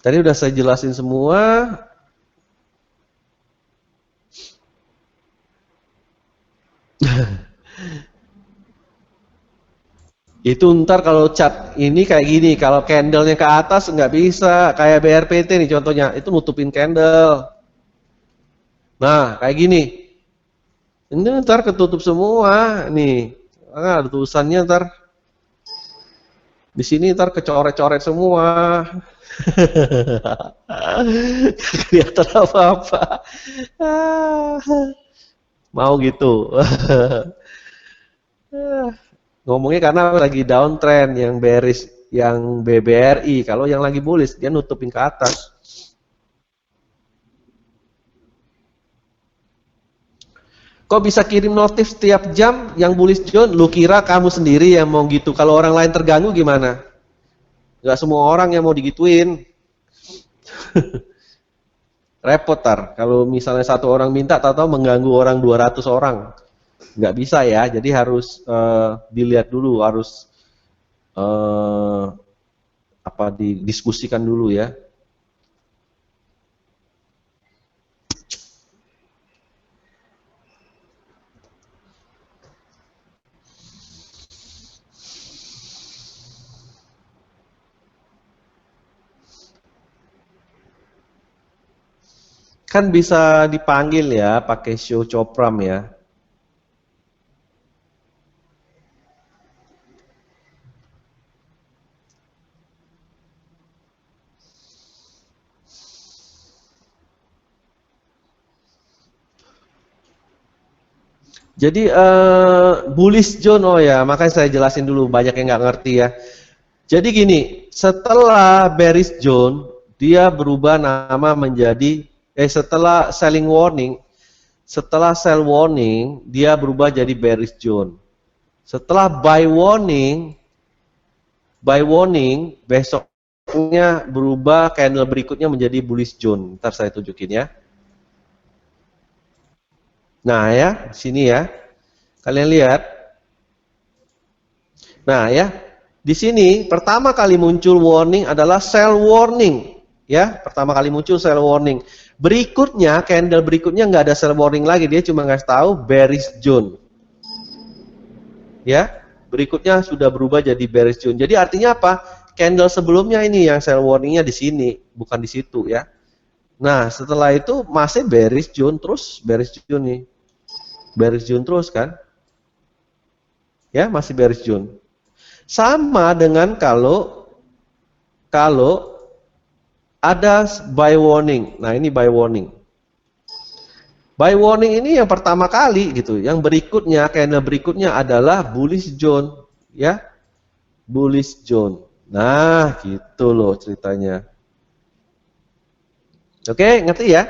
Tadi udah saya jelasin semua. Itu ntar kalau cat ini kayak gini, kalau candlenya ke atas nggak bisa, kayak BRPT nih contohnya, itu nutupin candle. Nah, kayak gini. Ini ntar ketutup semua nih. Ada tulisannya ntar. Di sini ntar kecoret-coret semua. Kelihatan apa-apa. Mau gitu. Ngomongnya karena lagi downtrend yang bearish, yang BBRI. Kalau yang lagi bullish dia nutupin ke atas. Kok bisa kirim notif setiap jam yang bullish John? Lu kira kamu sendiri yang mau gitu? Kalau orang lain terganggu gimana? Gak semua orang yang mau digituin. Repot tar. Kalau misalnya satu orang minta, tahu-tahu mengganggu orang 200 orang. Nggak bisa ya. Jadi harus dilihat dulu, harus didiskusikan dulu ya. Kan bisa dipanggil ya pakai show chopram ya. Jadi bullish zone, oh ya, makanya saya jelasin dulu, banyak yang nggak ngerti ya. Jadi gini, setelah bearish zone, dia berubah nama menjadi, setelah selling warning, setelah sell warning, dia berubah jadi bearish zone. Setelah buy warning, besoknya berubah candle berikutnya menjadi bullish zone. Ntar saya tunjukin ya. Nah ya, sini ya. Kalian lihat. Nah ya, di sini pertama kali muncul warning adalah sell warning. Ya, pertama kali muncul sell warning. Berikutnya, candle berikutnya nggak ada sell warning lagi. Dia cuma ngasih tahu bearish zone. Ya, berikutnya sudah berubah jadi bearish zone. Jadi artinya apa? Candle sebelumnya ini yang sell warningnya di sini, bukan di situ ya. Nah, setelah itu masih bearish zone terus, bearish zone nih. Bearish zone terus kan? Ya, masih bearish zone. Sama dengan kalau ada buy warning. Nah, ini buy warning. Buy warning ini yang pertama kali gitu. Yang berikutnya, candle berikutnya adalah bullish zone, ya. Bullish zone. Nah, gitu loh ceritanya. Oke, ngerti ya?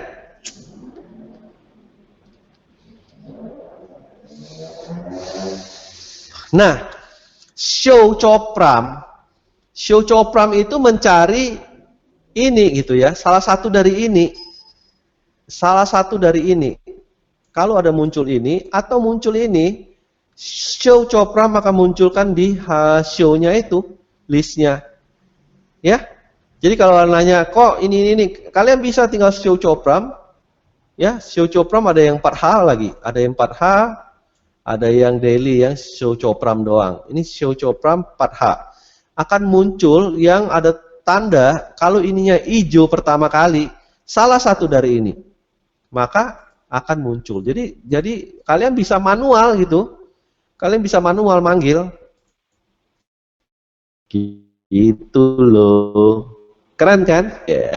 Nah, show chopram itu mencari ini gitu ya, salah satu dari ini. kalau ada muncul ini atau muncul ini, show Copram akan munculkan di show-nya itu, listnya. Ya, jadi kalau nanya, kok ini, kalian bisa tinggal show Copram, ya, show Copram ada yang 4H lagi, ada yang 4H, ada yang daily yang show Copram doang. Ini show Copram 4H. Akan muncul yang ada tanda kalau ininya hijau pertama kali, salah satu dari ini, maka akan muncul. Jadi kalian bisa manual gitu. Kalian bisa manual manggil. Gitu loh. Keren kan? Yeah.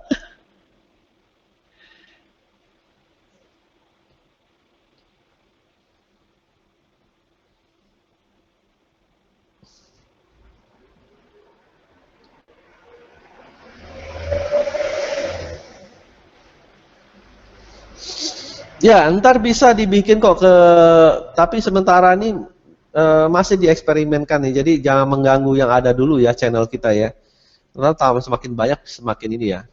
Ya, ntar bisa dibikin kok tapi sementara ini masih dieksperimenkan nih. Jadi jangan mengganggu yang ada dulu ya channel kita ya. Karena semakin banyak semakin ini ya.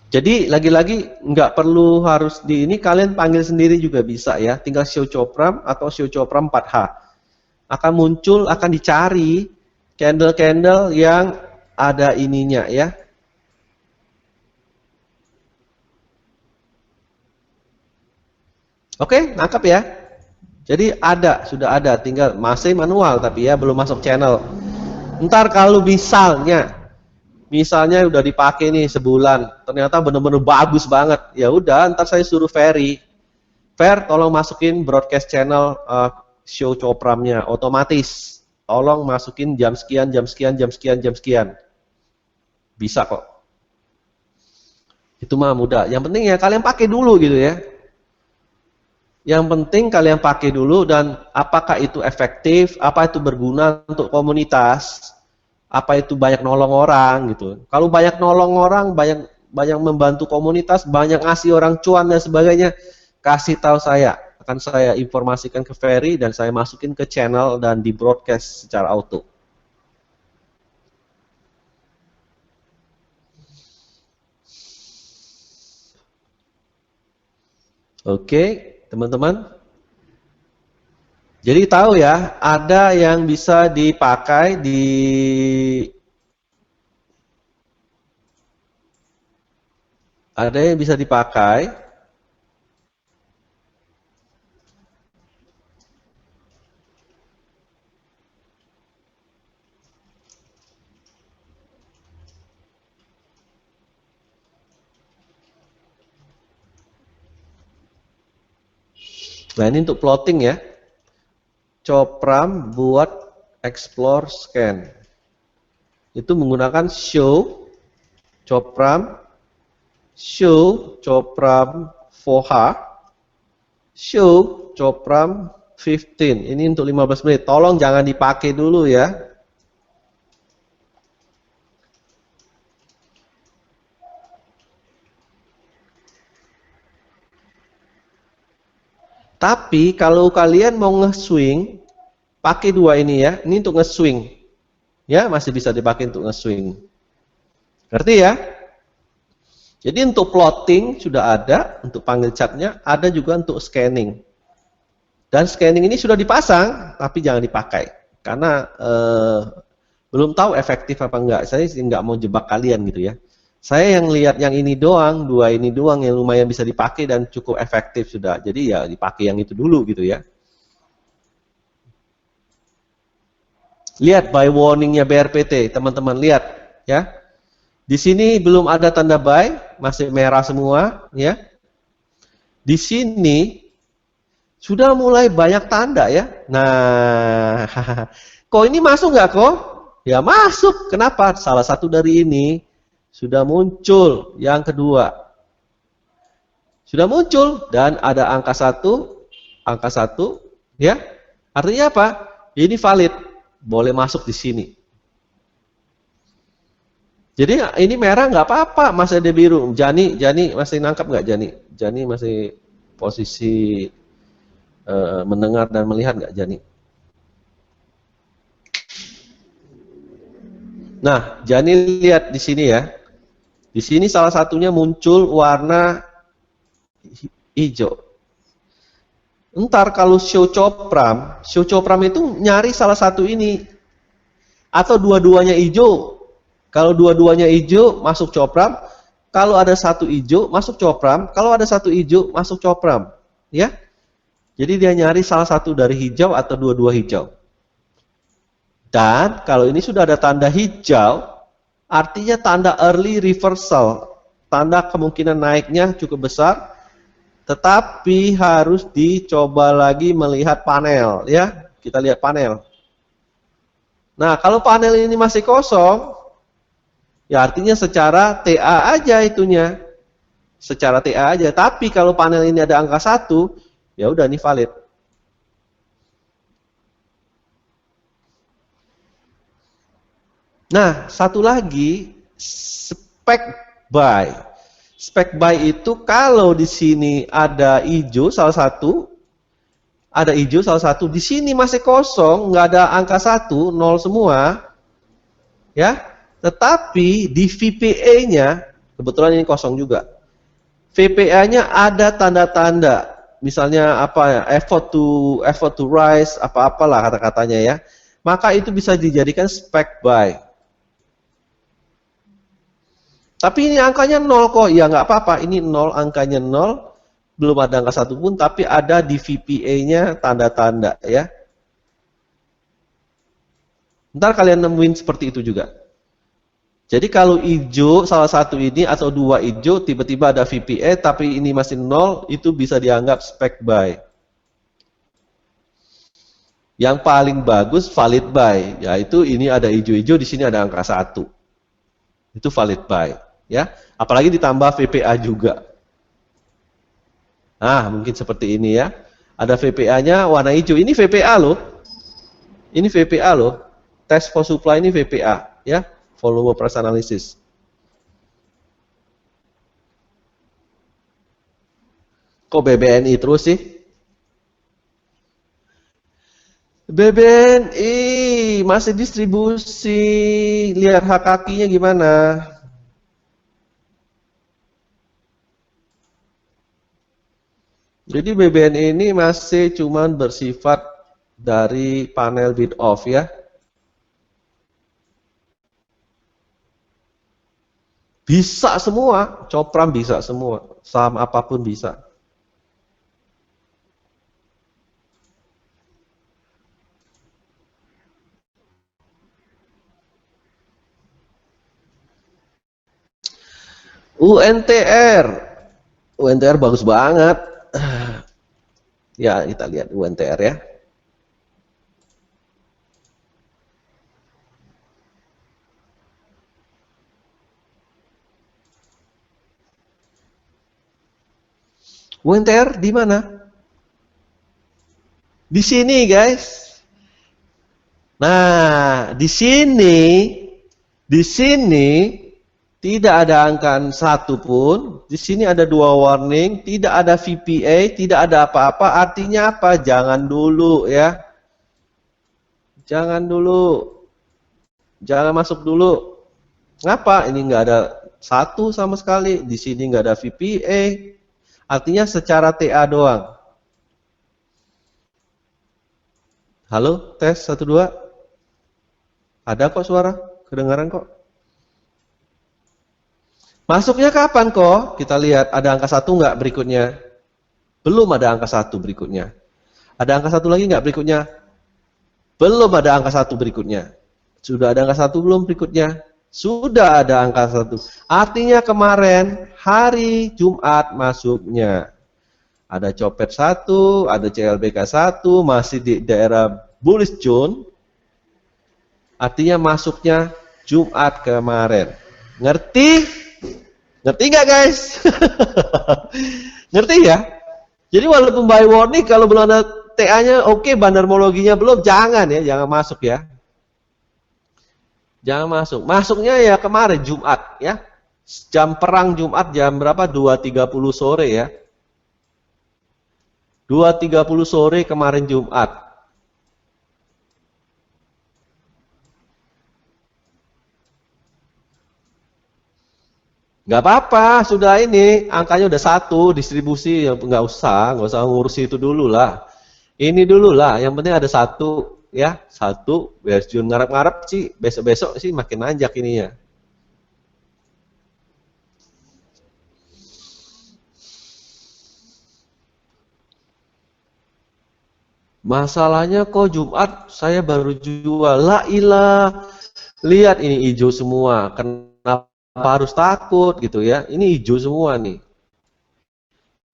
Jadi lagi-lagi nggak perlu harus di ini, kalian panggil sendiri juga bisa ya. Tinggal show Copram atau show Copram 4H. Akan muncul, akan dicari candle-candle yang ada ininya ya. Oke, nangkap ya. Jadi sudah ada, tinggal masih manual tapi ya belum masuk channel. Ntar kalau misalnya udah dipakai nih sebulan, ternyata bener-bener bagus banget, ya udah, ntar saya suruh Ferry, tolong masukin broadcast channel show Copramnya, otomatis, tolong masukin jam sekian, jam sekian, jam sekian, jam sekian, bisa kok. Itu mah mudah. Yang penting ya kalian pakai dulu gitu ya. Yang penting kalian pakai dulu dan apakah itu efektif, apa itu berguna untuk komunitas, apa itu banyak nolong orang gitu. Kalau banyak nolong orang, banyak membantu komunitas, banyak ngasih orang cuan dan sebagainya, kasih tahu saya, akan saya informasikan ke Ferry dan saya masukin ke channel dan di broadcast secara auto. Oke, teman-teman. Jadi tahu ya, ada yang bisa dipakai nah ini untuk plotting ya. Copram buat explore scan. Itu menggunakan show Copram 4H, show Copram 15. Ini untuk 15 menit. Tolong jangan dipakai dulu ya. Tapi kalau kalian mau nge-swing, pakai dua ini ya. Ini untuk nge-swing. Ya, masih bisa dipakai untuk nge-swing. Ngerti ya? Jadi untuk plotting sudah ada, untuk panggil chartnya, ada juga untuk scanning. Dan scanning ini sudah dipasang, tapi jangan dipakai. Karena belum tahu efektif apa enggak. Saya sih enggak mau jebak kalian gitu ya. Saya yang lihat yang ini doang, dua ini doang yang lumayan bisa dipakai dan cukup efektif sudah. Jadi ya dipakai yang itu dulu gitu ya. Lihat buy warningnya BRPT, teman-teman lihat ya. Di sini belum ada tanda buy, masih merah semua ya. Di sini sudah mulai banyak tanda ya. Nah, kok ini masuk nggak kok? Ya masuk. Kenapa? Salah satu dari ini sudah muncul. Yang kedua sudah muncul dan ada angka 1, ya. Artinya apa? Ini valid, boleh masuk di sini. Jadi ini merah nggak apa-apa, masih ada biru. Jani masih nangkap nggak Jani? Jani masih posisi mendengar dan melihat nggak Jani? Nah, Jani lihat di sini ya. Di sini salah satunya muncul warna hijau. Ntar kalau show copram itu nyari salah satu ini atau dua-duanya hijau. Kalau dua-duanya hijau masuk copram, kalau ada satu hijau masuk copram, kalau ada satu hijau masuk copram, ya. Jadi dia nyari salah satu dari hijau atau dua-dua hijau. Dan kalau ini sudah ada tanda hijau, artinya tanda early reversal, tanda kemungkinan naiknya cukup besar. Tetapi harus dicoba lagi melihat panel, ya. Kita lihat panel. Nah, kalau panel ini masih kosong, ya artinya secara TA aja itunya. Secara TA aja. Tapi kalau panel ini ada angka 1, ya udah ini valid. Nah, satu lagi, spec buy. Spec buy itu kalau di sini ada hijau salah satu, di sini masih kosong, nggak ada angka 1, 0 semua, ya. Tetapi di VPA-nya, kebetulan ini kosong juga. VPA-nya ada tanda-tanda, misalnya apa ya, effort to rise, apa-apalah kata-katanya ya. Maka itu bisa dijadikan spec buy. Tapi ini angkanya 0 kok, ya nggak apa-apa, ini 0, angkanya 0, belum ada angka 1 pun, tapi ada di VPA-nya tanda-tanda ya. Ntar kalian nemuin seperti itu juga. Jadi kalau hijau salah satu ini atau dua hijau, tiba-tiba ada VPA, tapi ini masih 0, itu bisa dianggap spec buy. Yang paling bagus valid buy, yaitu ini ada hijau-hijau, di sini ada angka 1. Itu valid buy. Ya, apalagi ditambah VPA juga. Nah, mungkin seperti ini ya. Ada VPA-nya warna hijau. Ini VPA loh. Ini VPA loh. Test for supply ini VPA ya. Volume price analysis. Kok BBNI terus sih? BBNI masih distribusi. Lihat hak kakinya gimana? Jadi BBN ini masih cuman bersifat dari panel bid off ya. Bisa semua, copram bisa semua, saham apapun bisa. UNTR. UNTR bagus banget. Ya, kita lihat UNTR ya. UNTR di mana? Di sini, guys. Nah, di sini tidak ada angka 1 pun. Di sini ada 2 warning, tidak ada VPA, tidak ada apa-apa. Artinya apa? Jangan dulu ya. Jangan dulu. Jangan masuk dulu. Ngapa? Ini nggak ada 1 sama sekali. Di sini nggak ada VPA. Artinya secara TA doang. Halo, tes 1 2. Ada kok suara, kedengaran kok. Masuknya kapan kok? Kita lihat ada angka 1 nggak berikutnya? Belum ada angka 1 berikutnya. Ada angka 1 lagi nggak berikutnya? Belum ada angka 1 berikutnya. Sudah ada angka 1 belum berikutnya? Sudah ada angka 1. Artinya kemarin hari Jumat masuknya. Ada copet 1, ada CLBK 1, masih di daerah bullish zone. Artinya masuknya Jumat kemarin. Ngerti? Ngerti nggak guys? Ngerti ya? Jadi walaupun buy warning kalau belum ada TA-nya oke, bandarmologinya belum, jangan ya, jangan masuk ya. Jangan masuk. Masuknya ya kemarin Jumat ya. Jam perang Jumat jam berapa? 2.30 sore ya. 2.30 sore kemarin Jumat. Nggak apa-apa, sudah ini angkanya udah satu, distribusi ya nggak usah ngurusi itu dulu lah. Ini dulu lah, yang penting ada satu ya, satu. Biar Jun ngarep-ngarep sih, besok-besok sih makin nanjak ininya. Masalahnya kok Jumat saya baru jual. La ilah. Lihat ini hijau semua. Kenapa harus takut gitu ya? Ini hijau semua nih.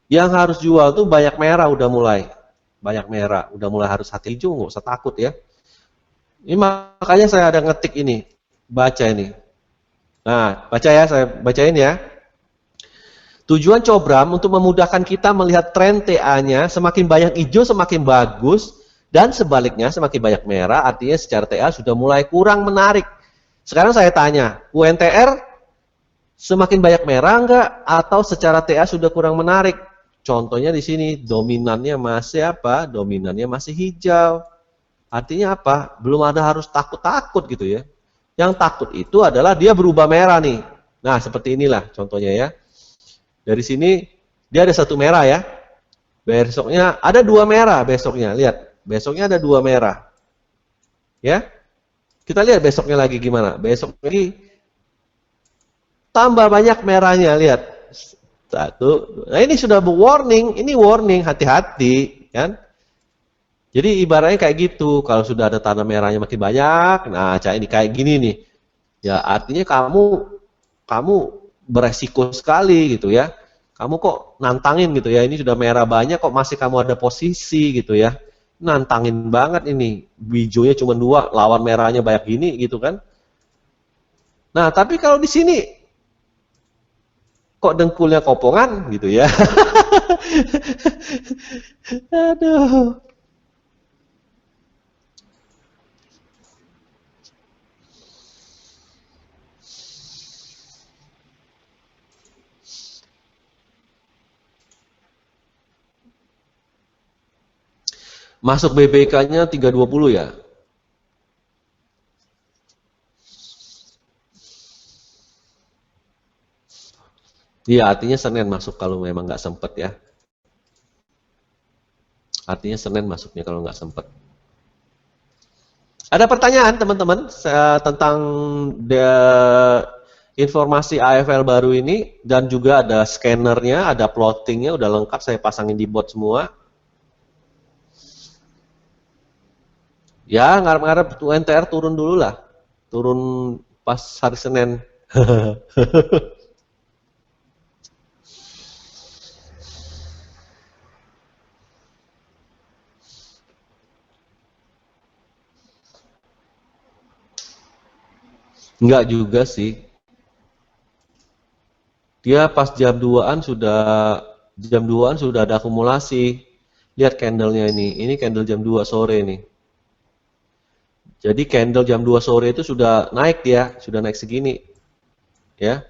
Yang harus jual tuh banyak merah udah mulai. Banyak merah, udah mulai harus hati hijau, nggak usah takut ya. Ini makanya saya ada ngetik ini. Baca ini. Nah, baca ya, saya bacain ya. Tujuan Cobram untuk memudahkan kita melihat tren TA-nya, semakin banyak hijau semakin bagus, dan sebaliknya semakin banyak merah, artinya secara TA sudah mulai kurang menarik. Sekarang saya tanya, UNTR semakin banyak merah enggak, atau secara TA sudah kurang menarik? Contohnya di sini, dominannya masih apa? Dominannya masih hijau. Artinya apa? Belum ada harus takut-takut gitu ya. Yang takut itu adalah dia berubah merah nih. Nah, seperti inilah contohnya ya. Dari sini dia ada satu merah ya. Besoknya ada dua merah besoknya. Lihat, besoknya ada dua merah. Ya. Kita lihat besoknya lagi gimana. Besok lagi tambah banyak merahnya, lihat. Satu. Nah, ini sudah warning, ini warning, hati-hati, kan? Jadi ibaratnya kayak gitu. Kalau sudah ada tanda merahnya makin banyak, nah ini kayak gini nih. Ya, artinya kamu beresiko sekali gitu ya. Kamu kok nantangin gitu ya. Ini sudah merah banyak kok masih kamu ada posisi gitu ya. Nantangin banget ini. Hijaunya cuma dua, lawan merahnya banyak gini gitu kan. Nah, tapi kalau di sini kok dengkulnya kopongan gitu ya. Aduh. Masuk BBK-nya 320 ya. Iya, artinya Senin masuk kalau memang nggak sempet ya. Artinya Senin masuknya kalau nggak sempet. Ada pertanyaan teman-teman tentang informasi AFL baru ini, dan juga ada scannernya, ada plottingnya, udah lengkap saya pasangin di bot semua. Ya, ngarep-ngarep UNTR turun dulu lah. Turun pas hari Senin. Enggak juga sih. Dia pas jam 2-an sudah ada akumulasi. Lihat candlenya ini. Ini candle jam 2 sore nih. Jadi candle jam 2 sore itu sudah naik dia, sudah naik segini. Ya.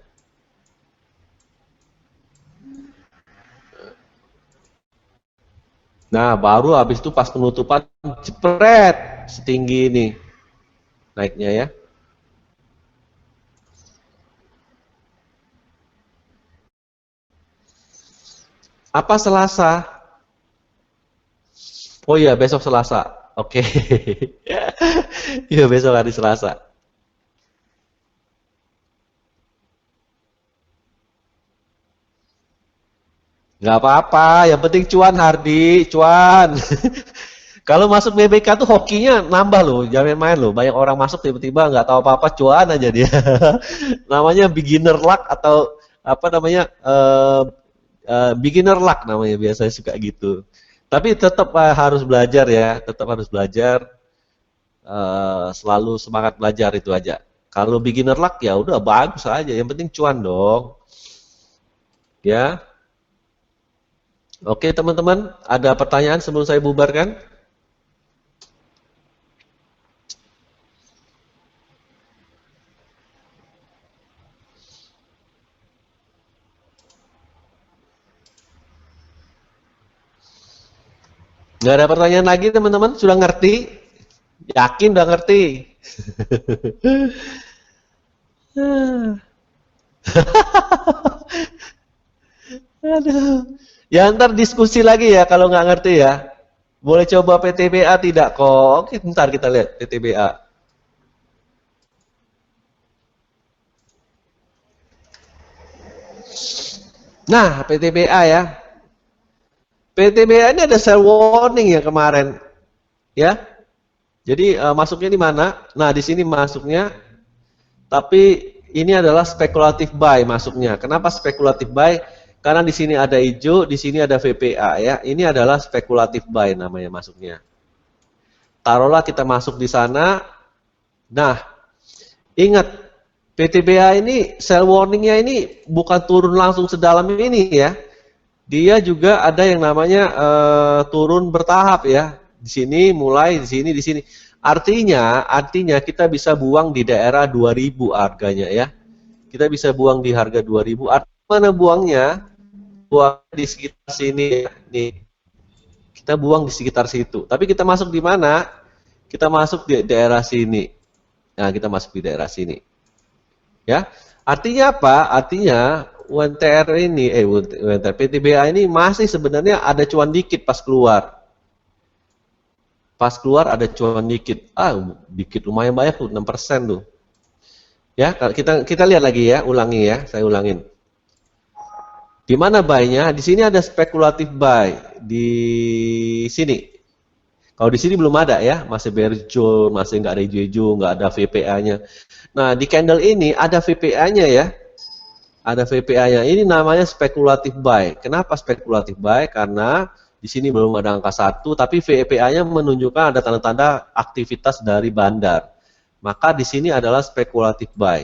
Nah, baru habis itu pas penutupan jepret setinggi ini naiknya ya. Apa Selasa? Oh iya, besok Selasa. Oke. Iya, besok hari Selasa. Nggak apa-apa, yang penting cuan Hardi, cuan. Kalau masuk BBK tuh hokinya nambah loh, jangan main loh. Banyak orang masuk tiba-tiba nggak tahu apa-apa, cuan aja dia. Namanya beginner luck atau apa namanya beginner luck namanya, biasanya suka gitu. Tapi tetap harus belajar ya, tetap harus belajar. Selalu semangat belajar itu aja. Kalau beginner luck ya udah bagus aja, yang penting cuan dong. Ya. Oke teman-teman, ada pertanyaan sebelum saya bubarkan? Nggak ada pertanyaan lagi teman-teman? Sudah ngerti? Yakin udah ngerti? Aduh. Ya ntar diskusi lagi ya kalau nggak ngerti ya. Boleh coba PTBA tidak kok? Oke, ntar kita lihat PTBA. Nah, PTBA ya. PTBA ini ada sell warning ya kemarin, ya. Jadi masuknya di mana? Nah, di sini masuknya, tapi ini adalah spekulatif buy masuknya. Kenapa spekulatif buy? Karena di sini ada hijau, di sini ada VPA ya. Ini adalah spekulatif buy namanya masuknya. Taruhlah kita masuk di sana. Nah, ingat PTBA ini sell warningnya ini bukan turun langsung sedalam ini ya. Dia juga ada yang namanya turun bertahap ya. Di sini mulai di sini di sini. Artinya kita bisa buang di daerah 2000 harganya ya. Kita bisa buang di harga 2000. Artinya mana buangnya? Buang di sekitar sini ya. Nih. Kita buang di sekitar situ. Tapi kita masuk di mana? Kita masuk di daerah sini. Nah, kita masuk di daerah sini. Ya. Artinya apa? Artinya UNTR ini, UNTR PTBA ini masih sebenarnya ada cuan dikit pas keluar. Pas keluar ada cuan dikit. Dikit lumayan banyak tuh, 6% tuh. Ya, kita lihat lagi ya, ulangi ya, saya ulangin. Di mana buy-nya? Di sini ada spekulatif buy di sini. Kalau di sini belum ada ya, masih bearish zone, masih nggak ada hijau-hijau, nggak ada VPA-nya. Nah, di candle ini ada VPA-nya ya. Ada VPA-nya. Ini namanya spekulatif buy. Kenapa spekulatif buy? Karena di sini belum ada angka 1, tapi VPA-nya menunjukkan ada tanda-tanda aktivitas dari bandar. Maka di sini adalah spekulatif buy.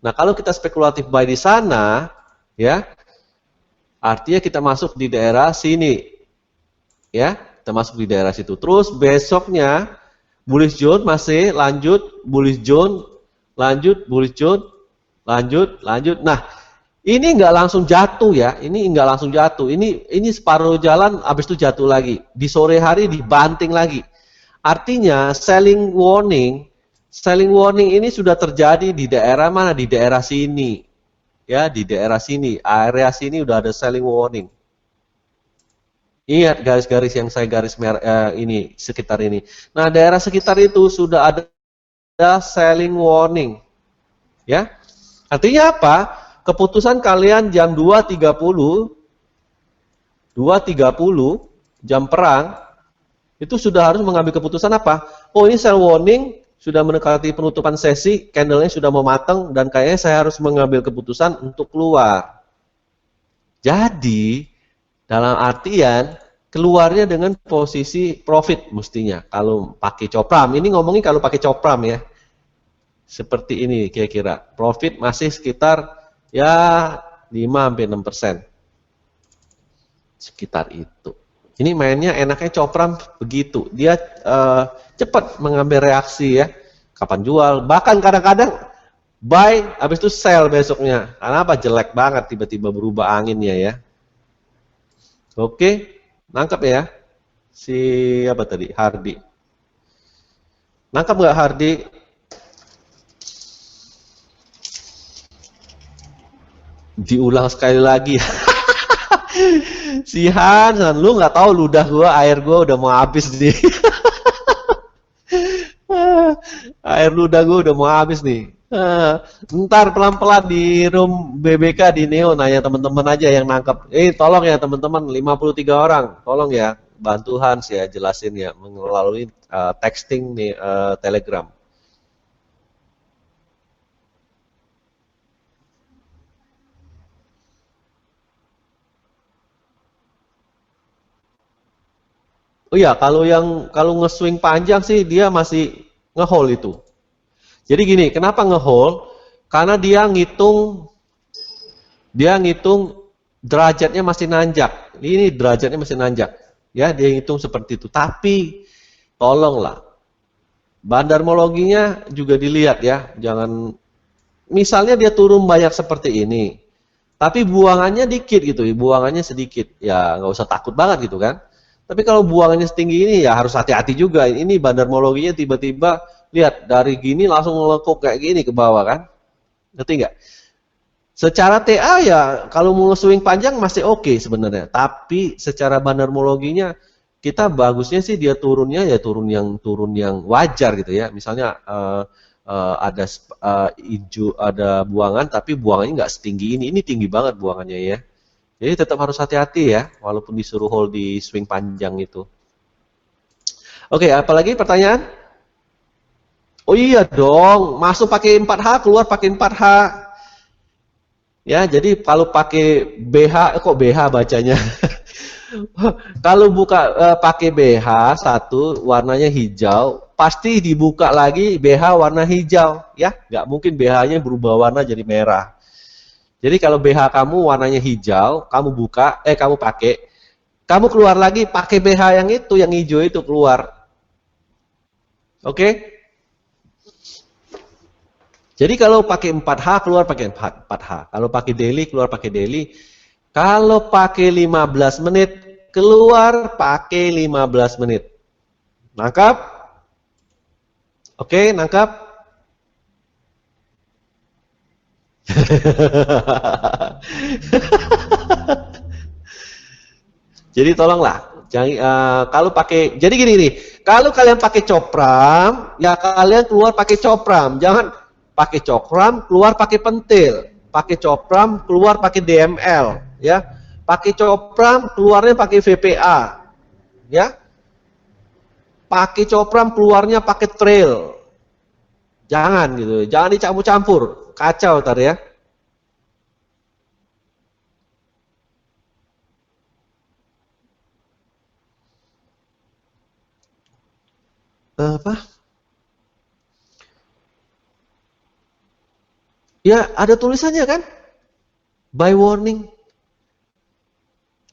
Nah, kalau kita spekulatif buy di sana, ya, artinya kita masuk di daerah sini. Ya, kita masuk di daerah situ. Terus besoknya bullish zone masih lanjut, bullish zone, lanjut, bullish zone, lanjut. Nah, ini nggak langsung jatuh ya. Ini nggak langsung jatuh. Ini separuh jalan, habis itu jatuh lagi. Di sore hari dibanting lagi. Artinya selling warning ini sudah terjadi di daerah mana? Di daerah sini. Ya, di daerah sini. Area sini udah ada selling warning. Ingat garis-garis yang saya garis merah ini sekitar ini. Nah, daerah sekitar itu sudah ada selling warning. Ya. Artinya apa? Keputusan kalian jam 2.30 jam perang itu sudah harus mengambil keputusan apa? Oh, ini sell warning sudah mendekati penutupan sesi, candlenya sudah mau matang dan kayaknya saya harus mengambil keputusan untuk keluar. Jadi dalam artian keluarnya dengan posisi profit mestinya kalau pakai copram. Ini ngomongin kalau pakai copram ya. Seperti ini kira-kira. Profit masih sekitar ya 5-6%. Sekitar itu. Ini mainnya enaknya copram begitu. Dia cepat mengambil reaksi ya. Kapan jual. Bahkan kadang-kadang buy, habis itu sell besoknya. Karena apa? Jelek banget tiba-tiba berubah anginnya ya. Oke, nangkap ya. Si apa tadi? Hardy. Nangkap nggak Hardy? Diulang sekali lagi. Si Han, lu nggak tahu ludah gua, air gua udah mau habis nih. Air ludah gua udah mau habis nih. Ntar pelan-pelan di room BBK di Neo nanya teman-teman aja yang nangkap. Tolong ya teman-teman 53 orang, tolong ya bantu Hans ya jelasin ya melalui texting nih Telegram. Oh iya, kalau nge-swing panjang sih dia masih nge-hold itu. Jadi gini, kenapa nge-hold? Karena dia ngitung derajatnya masih nanjak. Ini derajatnya masih nanjak. Ya, dia ngitung seperti itu. Tapi tolonglah bandarmologinya juga dilihat ya. Jangan misalnya dia turun banyak seperti ini. Tapi buangannya dikit gitu, buangannya sedikit. Ya, nggak usah takut banget gitu kan. Tapi kalau buangannya setinggi ini ya harus hati-hati juga. Ini bandarmologinya tiba-tiba lihat dari gini langsung melekuk kayak gini ke bawah kan. Ngerti nggak? Secara TA ya kalau mau swing panjang masih oke sebenarnya, tapi secara bandarmologinya kita bagusnya sih dia turunnya ya turun yang wajar gitu ya. Misalnya ada ada buangan tapi buangannya nggak setinggi ini tinggi banget buangannya ya. Jadi tetap harus hati-hati ya, walaupun disuruh hold di swing panjang itu. Oke, apalagi pertanyaan? Oh iya dong, masuk pakai 4H, keluar pakai 4H. Ya, jadi kalau pakai BH, kok BH bacanya? Kalau buka pakai BH satu warnanya hijau, pasti dibuka lagi BH warna hijau, ya. Nggak mungkin BH-nya berubah warna jadi merah. Jadi kalau BH kamu warnanya hijau, kamu buka, kamu pakai, kamu keluar lagi pakai BH yang itu, yang hijau itu keluar. Oke? Jadi kalau pakai 4H keluar pakai 4H. Kalau pakai daily keluar pakai daily. Kalau pakai 15 menit keluar pakai 15 menit. Nangkap? Oke, nangkap? Jadi tolonglah, kalau pakai, jadi gini nih, kalau kalian pakai copram, ya kalian keluar pakai copram, jangan pakai copram keluar pakai pentil, pakai copram keluar pakai DML, ya, pakai copram keluarnya pakai VPA, ya, pakai copram keluarnya pakai trail, jangan gitu, jangan dicampur-campur, kacau ntar ya. Apa? Ya ada tulisannya kan? By warning.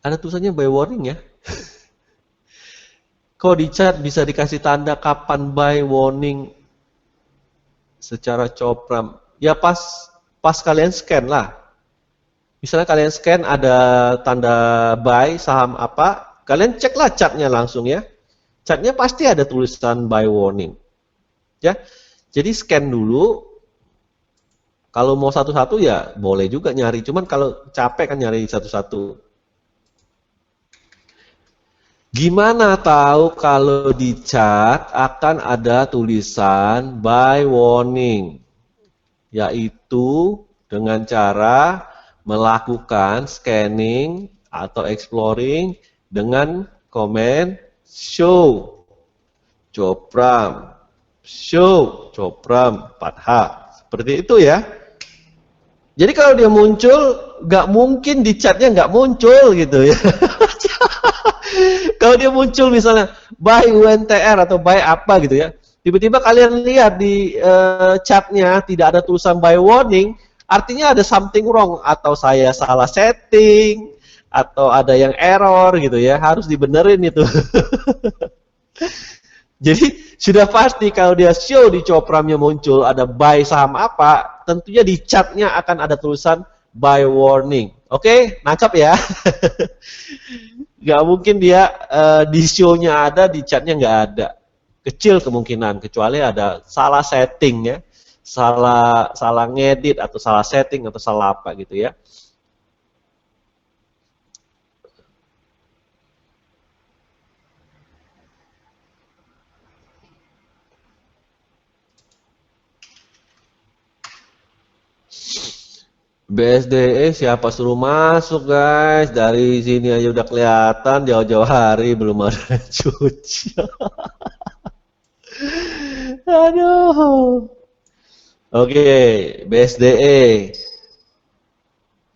Ada tulisannya by warning ya. Kok di chat bisa dikasih tanda kapan by warning secara copram? Ya pas kalian scan lah. Misalnya kalian scan ada tanda buy saham apa, kalian ceklah chartnya langsung ya. Chartnya pasti ada tulisan buy warning. Ya. Jadi scan dulu. Kalau mau satu-satu ya boleh juga nyari. Cuman kalau capek kan nyari satu-satu. Gimana tahu kalau di chart akan ada tulisan buy warning? Yaitu dengan cara melakukan scanning atau exploring dengan komen show copram 4H seperti itu ya. Jadi kalau dia muncul nggak mungkin di chartnya nggak muncul gitu ya. Kalau dia muncul misalnya buy UNTR atau buy apa gitu ya, tiba-tiba kalian lihat di chartnya tidak ada tulisan buy warning, artinya ada something wrong, atau saya salah setting, atau ada yang error gitu ya, harus dibenerin itu. Jadi sudah pasti kalau dia show di copramnya muncul ada buy saham apa, tentunya di chartnya akan ada tulisan buy warning. Oke, nangkap ya. Gak mungkin dia di show-nya ada, di chartnya nggak ada. Kecil kemungkinan, kecuali ada salah setting ya, salah ngedit atau salah setting atau salah apa gitu ya. BSDE siapa suruh masuk guys, dari sini aja udah kelihatan jauh-jauh hari belum ada cuci. Aduh. Oke, BSDE.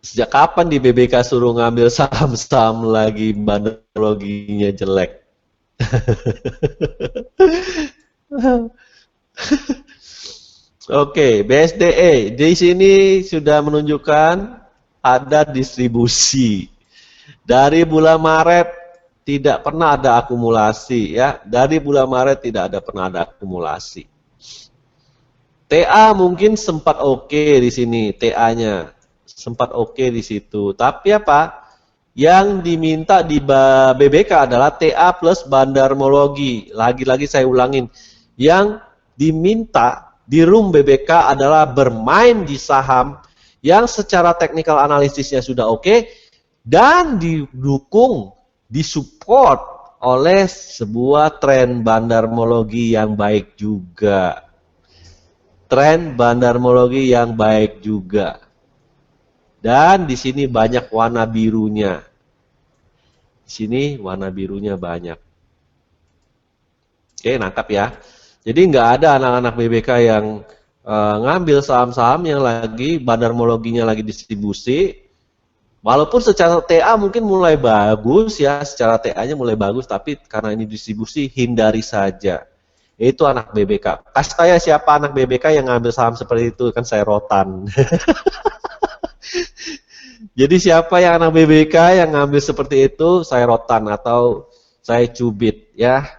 Sejak kapan di BBK suruh ngambil saham-saham lagi bandarmologinya jelek? Oke, BSDE di sini sudah menunjukkan ada distribusi. Dari bulan Maret tidak pernah ada akumulasi ya. Dari bulan Maret tidak pernah ada akumulasi. TA mungkin sempat oke di sini, TA-nya sempat oke di situ. Tapi apa? Yang diminta di BBK adalah TA plus bandarmologi. Lagi-lagi saya ulangin, yang diminta di room BBK adalah bermain di saham yang secara technical analisisnya sudah oke, dan didukung, disupport oleh sebuah tren bandarmologi yang baik juga. Tren bandarmologi yang baik juga. Dan di sini banyak warna birunya. Di sini warna birunya banyak. Oke, nangkap ya. Jadi nggak ada anak-anak BBK yang ngambil saham-saham yang lagi bandarmologinya lagi distribusi. Walaupun secara TA mungkin mulai bagus ya, secara TA-nya mulai bagus, tapi karena ini distribusi, hindari saja. Itu anak BBK. Kasih tanya siapa anak BBK yang ngambil saham seperti itu, kan saya rotan. Jadi siapa yang anak BBK yang ngambil seperti itu, saya rotan atau saya cubit ya.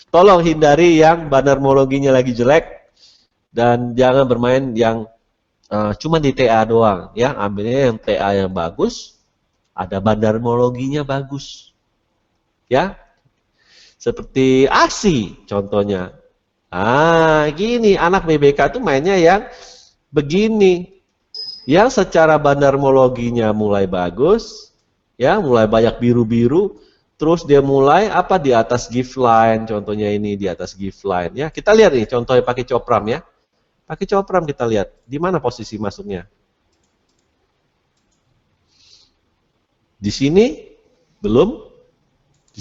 Tolong hindari yang bandarmologinya lagi jelek dan jangan bermain yang cuma di TA doang ya. Ambilnya yang TA yang bagus, ada bandarmologinya bagus. Ya. Seperti ASI contohnya. Gini anak BBK tuh mainnya yang begini. Yang secara bandarmologinya mulai bagus, ya, mulai banyak biru-biru. Terus dia mulai apa di atas gift line, contohnya ini di atas gift line ya. Kita lihat nih contohnya pakai copram ya. Pakai copram kita lihat di mana posisi masuknya. Di sini belum. Di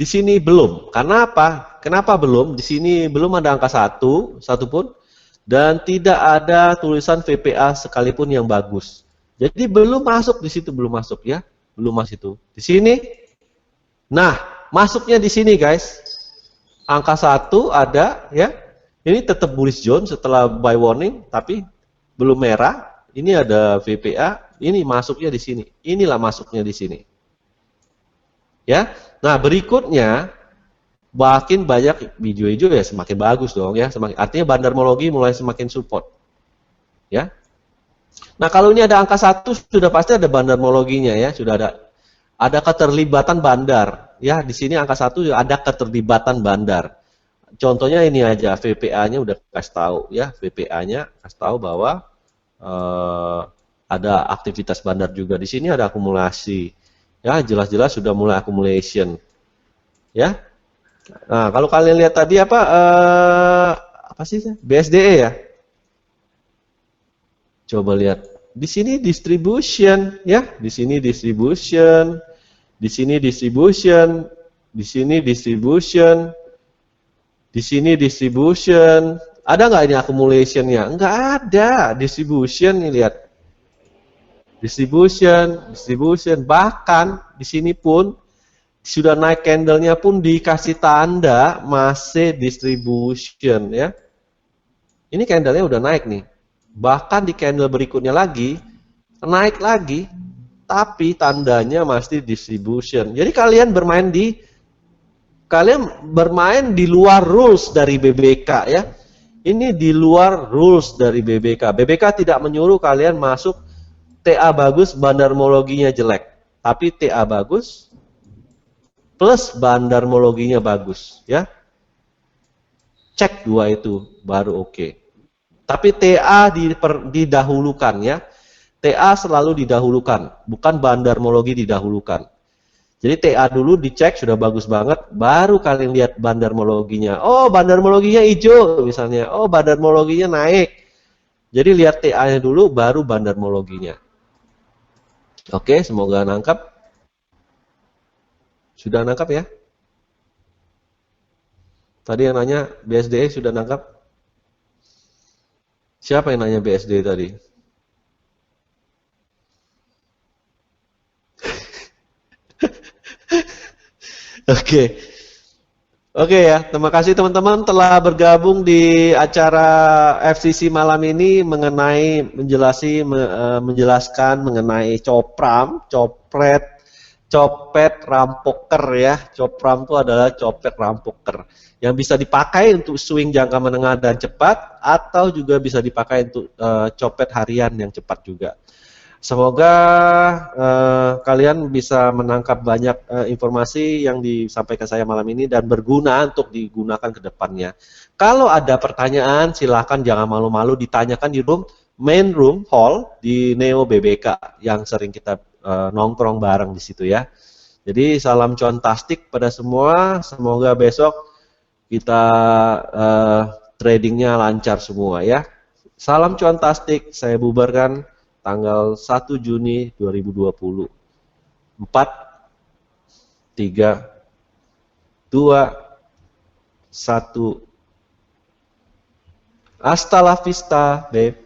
sini belum. Karena apa? Kenapa belum? Di sini belum ada angka satu pun dan tidak ada tulisan VPA sekalipun yang bagus. Jadi belum masuk di situ, belum masuk ya. Belum masuk itu. Di sini. Nah, masuknya di sini guys. Angka 1 ada ya. Ini tetap bullish zone setelah buy warning tapi belum merah. Ini ada VPA, ini masuknya di sini. Inilah masuknya di sini. Ya. Nah, berikutnya makin banyak hijau-hijau ya semakin bagus dong ya. Artinya bandarmologi mulai semakin support. Ya. Nah, kalau ini ada angka 1 sudah pasti ada bandarmologinya ya, sudah ada keterlibatan bandar. Ya, di sini angka 1 ada keterlibatan bandar. Contohnya ini aja, VPA-nya udah kasih tahu ya, VPA-nya kasih tahu bahwa ada aktivitas bandar juga. Di sini ada akumulasi. Ya, jelas-jelas sudah mulai accumulation. Ya. Nah, kalau kalian lihat tadi apa sih? BSDE ya? Coba lihat. Di sini distribution ya, di sini distribution, di sini distribution, di sini distribution, di sini distribution. Ada nggak ini accumulation-nya? Nggak ada. Distribution nih lihat. Distribution, distribution. Bahkan di sini pun sudah naik candle-nya pun dikasih tanda masih distribution ya. Ini candle-nya udah naik nih. Bahkan di candle berikutnya lagi naik lagi, tapi tandanya masih distribution. Jadi kalian bermain di luar rules dari BBK ya. Ini di luar rules dari BBK. BBK tidak menyuruh kalian masuk TA bagus, bandarmologinya jelek. Tapi TA bagus plus bandarmologinya bagus ya. Cek dua itu baru oke. Tapi TA didahulukan ya. TA selalu didahulukan, bukan bandarmologi didahulukan. Jadi TA dulu dicek sudah bagus banget, baru kalian lihat bandarmologinya. Oh, bandarmologinya hijau misalnya. Oh, bandarmologinya naik. Jadi lihat TA-nya dulu, baru bandarmologinya. Oke, semoga nangkap. Sudah nangkap ya? Tadi yang nanya BSDE sudah nangkap? Siapa yang nanya BSD tadi? Oke. Oke ya, terima kasih teman-teman telah bergabung di acara FCC malam ini mengenai menjelaskan mengenai copet rampoker ya. Copram itu adalah copet rampoker yang bisa dipakai untuk swing jangka menengah dan cepat atau juga bisa dipakai untuk copet harian yang cepat juga. Semoga kalian bisa menangkap banyak informasi yang disampaikan saya malam ini dan berguna untuk digunakan ke depannya. Kalau ada pertanyaan, silakan jangan malu-malu ditanyakan di main room hall di Neo BBK yang sering kita nongkrong bareng di situ ya. Jadi salam cuantastik pada semua. Semoga besok kita tradingnya lancar semua ya. Salam cuantastik. Saya bubarkan tanggal 1 Juni 2020. 4, 3, 2, 1. Hasta la vista, babe.